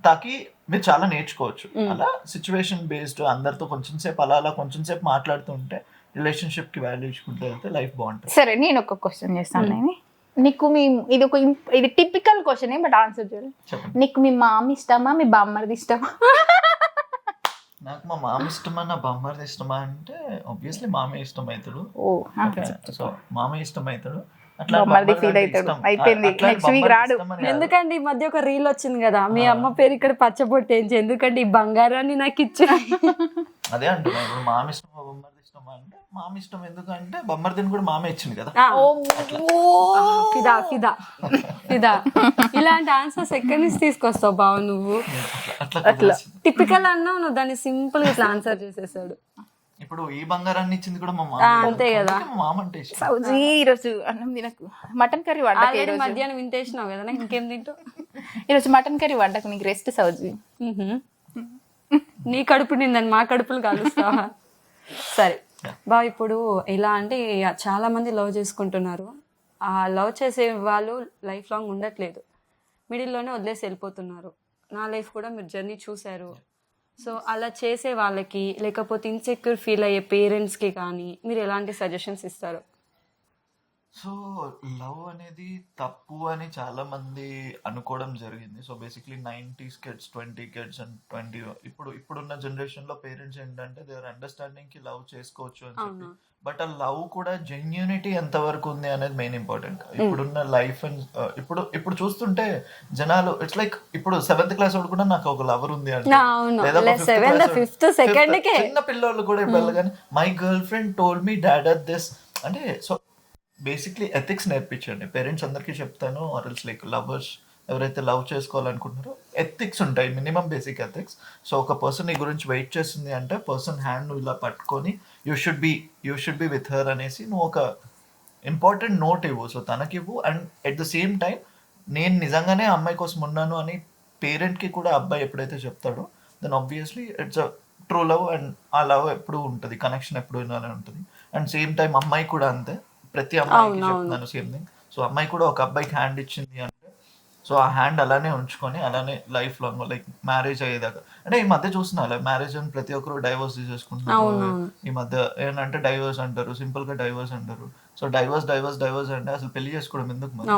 తాకి మీరు చాలా నేర్చుకోవచ్చు. అలా సిచ్యువేషన్ బేస్డ్ అందరితో కొంచెం సేపు అలా కొంచెం సేపు మాట్లాడుతూ ఉంటే రిలేషన్షిప్ కి వాల్యూ ఇచ్చుకుంటూ వెళ్తే లైఫ్ బాగుంటుంది. సరే నేను ఒక క్వశ్చన్ చేస్తాను. నీకు ఇది టిపికల్ క్వశ్చన్, బట్ ఆన్సర్ చూడు. నీకు మీ మామ ఇష్టమా, మీ బామ్మర్ది ఇష్టమా? నాకు మా మామ ఇష్టమా, నా బామ్మర్ది ఇష్టమా అంటే ఆబ్వియస్లీ మామే ఇష్టం అవుతాడు. సో మామే ఇష్టం అవుతాడు. ఎందుకంటే ఈ మధ్య ఒక రీల్ వచ్చింది కదా, మీ అమ్మ పేరు ఇక్కడ పచ్చబొట్టేంచి, ఎందుకంటే ఈ బంగారాన్ని నాకు ఇచ్చా. అదే అంటున్నా, ఇప్పుడు మామ ఇష్టమా బొమ్మర్ది ఇష్టమా అంటే మామ ఇష్టం, ఎందుకంటే బొమ్మర్దిని కూడా మామే ఇచ్చింది కదా. ఇలాంటి ఆన్సర్స్ ఎక్కడి నుంచి తీసుకొస్తావు బావ నువ్వు? టిపికల్ అన్నావు నువ్వు, దాన్ని సింపుల్ గా ఇట్లా ఆన్సర్ చేసేసాడు. ఇప్పుడు ఈ బంగారాన్ని ఇచ్చింది కూడా మా మామ. అంతే కదా. అందుకే మా మామ అంటే ఇష్టం. సౌజీ ఈరోజు అన్నం తినకు, మటన్ కర్రీ వండకు ఆల్రెడీ ఈరోజు. మధ్యాహ్నం వింటేసినావు కదా, నాకు ఇంకేం తింటావు? ఈరోజు మటన్ కర్రీ వండకు, నీకు రెస్ట్ సౌజీ. నీ కడుపు నిందని మా కడుపులు కాలుస్తావా? సరే బా, ఇప్పుడు ఎలా అంటే చాలా మంది లవ్ చేసుకుంటున్నారు. ఆ లవ్ చేసే వాళ్ళు లైఫ్ లాంగ్ ఉండట్లేదు, మిడిల్లోనే వదిలేసి వెళ్ళిపోతున్నారు. నా లైఫ్ కూడా మీరు జర్నీ చూశారు. సో అలా చేసే వాళ్ళకి, లేకపోతే ఇన్సెక్యూర్ ఫీల్ అయ్యే పేరెంట్స్కి కానీ మీరు ఎలాంటి సజెషన్స్ ఇస్తారు? సో లవ్ అనేది తప్పు అని చాలా మంది అనుకోవడం జరిగింది. So basically 90s kids, 20 kids and 20 ఇప్పుడున్న జనరేషన్ లో పేరెంట్స్ ఏంటంటే దే ఆర్ అండర్స్టాండింగ్ కి లవ్ చేసుకోవచ్చు అని చెప్పి. బట్ ఆ లవ్ కూడా జెన్యూనిటీ ఎంత వరకు ఉంది అనేది మెయిన్ ఇంపార్టెంట్. ఇప్పుడున్న లైఫ్ అండ్ ఇప్పుడు చూస్తుంటే జనాలు ఇట్స్ లైక్ ఇప్పుడు 7th క్లాస్ వాడు కూడా నాకు ఒక లవర్ ఉంది అంటే, లేదా 5th సెకండ్ కే చిన్న పిల్లలు కూడా వెళ్ళగానే my girl friend told me dad at this అంటే. సో బేసిక్లీ ఎథిక్స్ నేర్పించండి పేరెంట్స్ అందరికీ చెప్తాను. ఆర్ఎల్స్ లైక్ లవర్స్ ఎవరైతే లవ్ చేసుకోవాలనుకుంటున్నారో ఎథిక్స్ ఉంటాయి, మినిమం బేసిక్ ఎథిక్స్. సో ఒక పర్సన్ నీ గురించి వెయిట్ చేస్తుంది అంటే పర్సన్ హ్యాండ్ నువ్వు ఇలా పట్టుకొని you should be with her అనేసి నువ్వు ఒక ఇంపార్టెంట్ నోట్ ఇవ్వు. సో తనకి ఇవ్వు. And at the same time నేను నిజంగానే అమ్మాయి కోసం ఉన్నాను అని పేరెంట్కి కూడా అబ్బాయి ఎప్పుడైతే చెప్తాడో then obviously it's a true love. And ఆ లవ్ ఎప్పుడు ఉంటుంది, కనెక్షన్ ఎప్పుడు ఇలానే ఉంటుంది. అండ్ సేమ్ టైం అమ్మాయి కూడా అంతే, ప్రతి అమ్మాయికి చెప్తున్నాను సేమ్ థింగ్. సో అమ్మాయి కూడా ఒక అబ్బాయికి హ్యాండ్ ఇచ్చింది అంటే సో ఆ హ్యాండ్ అలానే ఉంచుకొని అలానే లైఫ్ లాంగ్ లైక్ మ్యారేజ్ అయ్యేదాకా. అంటే ఈ మధ్య చూస్తున్నా మ్యారేజ్ అని ప్రతి ఒక్కరు డైవర్స్ చేసుకుంటున్నారు. ఈ మధ్య ఏంటంటే డైవర్స్ అంటారు, సింపుల్ గా డైవర్స్ అంటారు. సో డైవర్స్ అంటే అసలు పెళ్లి చేసుకోవడం ఎందుకు మరి?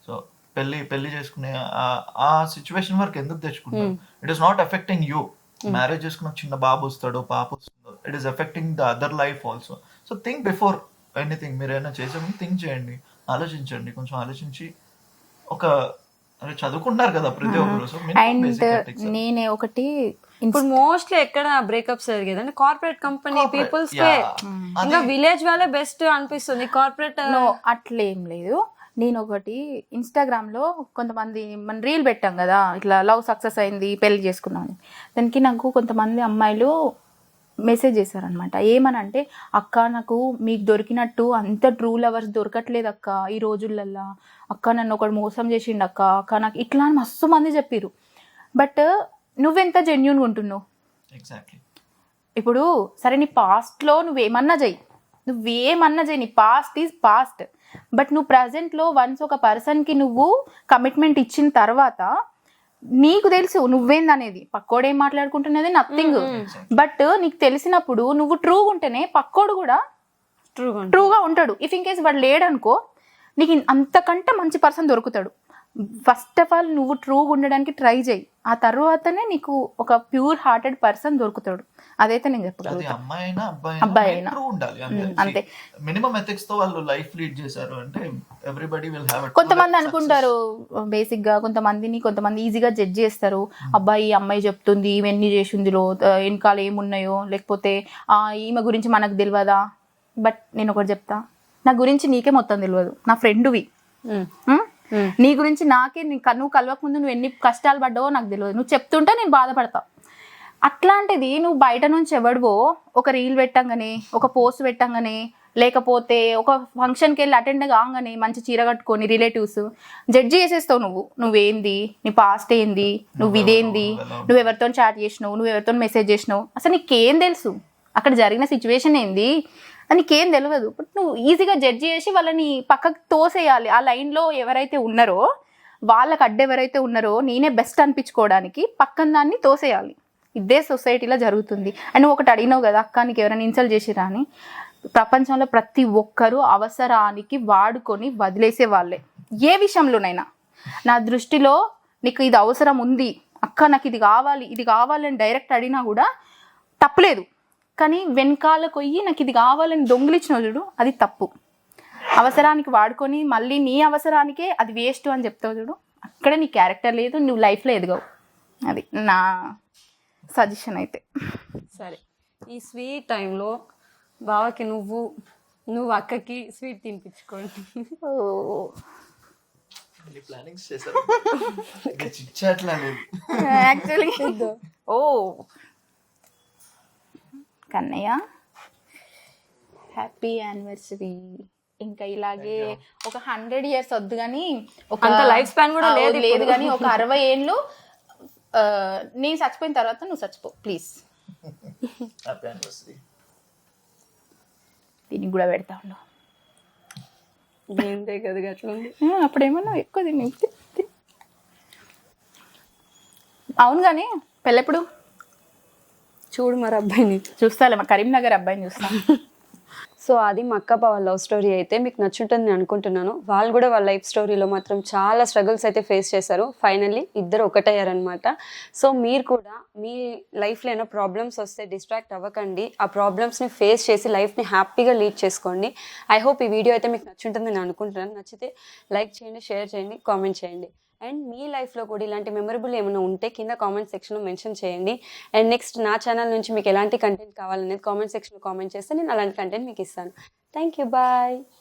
సో పెళ్లి చేసుకునే ఆ సిచ్యువేషన్ వరకు ఎందుకు తెచ్చుకుంటారు? It is not effecting you. Marriage చేసుకున్న చిన్న బాబు వస్తాడో పాప వస్తుందో, it is affecting the other life also. So think before anything. మీరు ఏమైనా చేసే ముందు థింక్ చేయండి, ఆలోచించండి, కొంచెం ఆలోచించి ఒక చదువుకుంటారు కదా ప్రతి ఒక్కరు. సో అండ్ నేనే ఒకటి ఇప్పుడు మోస్ట్లీ ఎక్కడ బ్రేకప్స్ జరిగేది అంటే కార్పొరేట్ కంపెనీ పీపుల్స్ కే, ఇంకా విలేజ్ వాళ్ళే బెస్ట్ అనిపిస్తుంది. కార్పొరేట్ అట్లేం లేదు. నేను ఒకటి ఇన్స్టాగ్రామ్ లో కొంతమంది మన రీల్ పెట్టాం కదా, ఇట్లా లవ్ సక్సెస్ అయింది పెళ్లి చేసుకున్నాం అని. దానికి నాకు కొంతమంది అమ్మాయిలు మెసేజ్ చేశారనమాట. ఏమనంటే, అక్క నాకు మీకు దొరికినట్టు అంత ట్రూ లవర్స్ దొరకట్లేదు అక్క ఈ రోజులల్లో. అక్క నన్ను ఒకడు మోసం చేసిండు అక్క నాకు ఇట్లా అని మస్తు మంది చెప్పిరు. బట్ నువ్వెంత జెన్యూన్గా ఉంటున్నావు? ఎగ్జాక్ట్లీ. ఇప్పుడు సరే నీ పాస్ట్లో నువ్వేమన్నా చెయ్యి, నీ పాస్ట్ ఈజ్ పాస్ట్. బట్ నువ్వు ప్రజెంట్లో వన్స్ ఒక పర్సన్కి నువ్వు కమిట్మెంట్ ఇచ్చిన తర్వాత నీకు తెలుసు నువ్వేందనేది, పక్కోడు ఏం మాట్లాడుకుంటున్నది నథింగ్. బట్ నీకు తెలిసినప్పుడు నువ్వు ట్రూగా ఉంటేనే పక్కోడు కూడా ట్రూగా ఉంటాడు. ఇఫ్ ఇన్ కేస్ వాడు లేడనుకో, నీకు అంతకంటే మంచి పర్సన్ దొరుకుతాడు. ఫస్ట్ ఆఫ్ ఆల్ నువ్వు ట్రూగా ఉండడానికి ట్రై చేయి, ఆ తర్వాతనే నీకు ఒక ప్యూర్ హార్టెడ్ పర్సన్ దొరుకుతాడు. అదైతే నేను చెప్పగలుగుతాను. అబ్బాయి అయినా అంతే. మినిమం ఎథిక్స్ తో వాళ్ళు లైఫ్ లీడ్ చేశారు అంటే ఎవ్రీబడీ విల్ హావ్. కొంతమంది అనుకుంటారు బేసిక్ గా, కొంతమంది ఈజీగా జడ్జ్ చేస్తారు. అబ్బాయి అమ్మాయి చెప్తుంది ఇవన్నీ చేసిందిలో వెనకాల ఏమున్నాయో, లేకపోతే ఈమె గురించి మనకు తెలియదా. బట్ నేను ఒకటి చెప్తా, నా గురించి నీకే మొత్తం తెలియదు, నా ఫ్రెండ్వి. నీ గురించి నాకే, నువ్వు కలవక ముందు నువ్వు ఎన్ని కష్టాలు పడ్డావో నాకు తెలియదు. నువ్వు చెప్తుంటే నేను బాధపడతా. అట్లాంటిది నువ్వు బయట నుంచి ఎవడివో ఒక రీల్ పెట్టంగానే, ఒక పోస్ట్ పెట్టంగానే, లేకపోతే ఒక ఫంక్షన్కి వెళ్ళి అటెండ్ కాగానే మంచి చీర కట్టుకొని రిలేటివ్స్ జడ్జి చేసేస్తావు. నువ్వేంది, నీ పాస్ట్ ఏంది, నువ్వు ఇదేంది, నువ్వు ఎవరితో చాట్ చేసినావు, నువ్వు ఎవరితో మెసేజ్ చేసినావు, అసలు నీకేం తెలుసు, అక్కడ జరిగిన సిచ్యువేషన్ ఏంది నీకేం తెలియదు. బట్ నువ్వు ఈజీగా జడ్జి చేసి వాళ్ళని పక్కకు తోసేయాలి. ఆ లైన్లో ఎవరైతే ఉన్నారో, వాళ్ళకి అడ్డెవరైతే ఉన్నారో నేనే బెస్ట్ అనిపించుకోవడానికి పక్కన దాన్ని తోసేయాలి. ఇదే సొసైటీలో జరుగుతుంది. అండ్ నువ్వు ఒకటి అడిగినావు కదా, అక్క నీకు ఎవరైనా ఇన్సల్ట్ చేసిరా అని. ప్రపంచంలో ప్రతి ఒక్కరూ అవసరానికి వాడుకొని వదిలేసే వాళ్ళే, ఏ విషయంలోనైనా. నా దృష్టిలో నీకు ఇది అవసరం ఉంది అక్క, నాకు ఇది కావాలని డైరెక్ట్ అడిగినా కూడా తప్పులేదు. కానీ వెనకాలకు పోయి నాకు ఇది కావాలని దొంగిలించిన చూడు, అది తప్పు. అవసరానికి వాడుకొని మళ్ళీ నీ అవసరానికే అది వేస్ట్ అని చెప్తావు చూడు, అక్కడే నీ క్యారెక్టర్ లేదు, నువ్వు లైఫ్లో ఎదగవు. అది నా సజెషన్ అయితే. సరే, ఈ స్వీట్ టైంలో బావకి నువ్వు అక్కకి స్వీట్ తినిపించుకోండి. Actually Kannayya happy anniversary. ఇంకా ఇలాగే ఒక 100 years వద్దు కానీ ఒక అంత life span కూడా లేదు లేదు కానీ ఒక 60 ఏళ్ళు నేను చచ్చిపోయిన తర్వాత నువ్వు చచ్చిపో ప్లీజ్. Happy anniversary. దీనికి కూడా పెడతా ఉండు. ఏంటే కదా అట్లా ఉంది. అప్పుడేమన్నా ఎక్కువ తిని అవును కానీ పెళ్ళెప్పుడు చూడు మరి అబ్బాయిని. చూస్తాలే మా కరీంనగర్ అబ్బాయిని చూస్తా. సో అది మా అక్క బావ లవ్ స్టోరీ అయితే మీకు నచ్చుంటుంది నేను అనుకుంటున్నాను. వాళ్ళు కూడా వాళ్ళ లైఫ్ స్టోరీలో మాత్రం చాలా స్ట్రగుల్స్ అయితే ఫేస్ చేశారు. ఫైనల్లీ ఇద్దరు ఒకటయ్యారనమాట. సో మీరు కూడా మీ లైఫ్లో ఏమైనా ప్రాబ్లమ్స్ వస్తే డిస్ట్రాక్ట్ అవ్వకండి, ఆ ప్రాబ్లమ్స్ని ఫేస్ చేసి లైఫ్ని హ్యాపీగా లీడ్ చేసుకోండి. ఐ హోప్ ఈ వీడియో అయితే మీకు నచ్చుంటుంది నేను అనుకుంటున్నాను. నచ్చితే లైక్ చేయండి, షేర్ చేయండి, కామెంట్ చేయండి. అండ్ మీ లైఫ్లో కూడా ఇలాంటి మెమరబుల్ ఏమైనా ఉంటే కింద కామెంట్ సెక్షన్లో మెన్షన్ చేయండి. అండ్ నెక్స్ట్ నా ఛానల్ నుంచి మీకు ఎలాంటి కంటెంట్ కావాలనేది కామెంట్ సెక్షన్లో కామెంట్ చేస్తే నేను అలాంటి కంటెంట్ మీకు ఇస్తాను. Thank you, bye.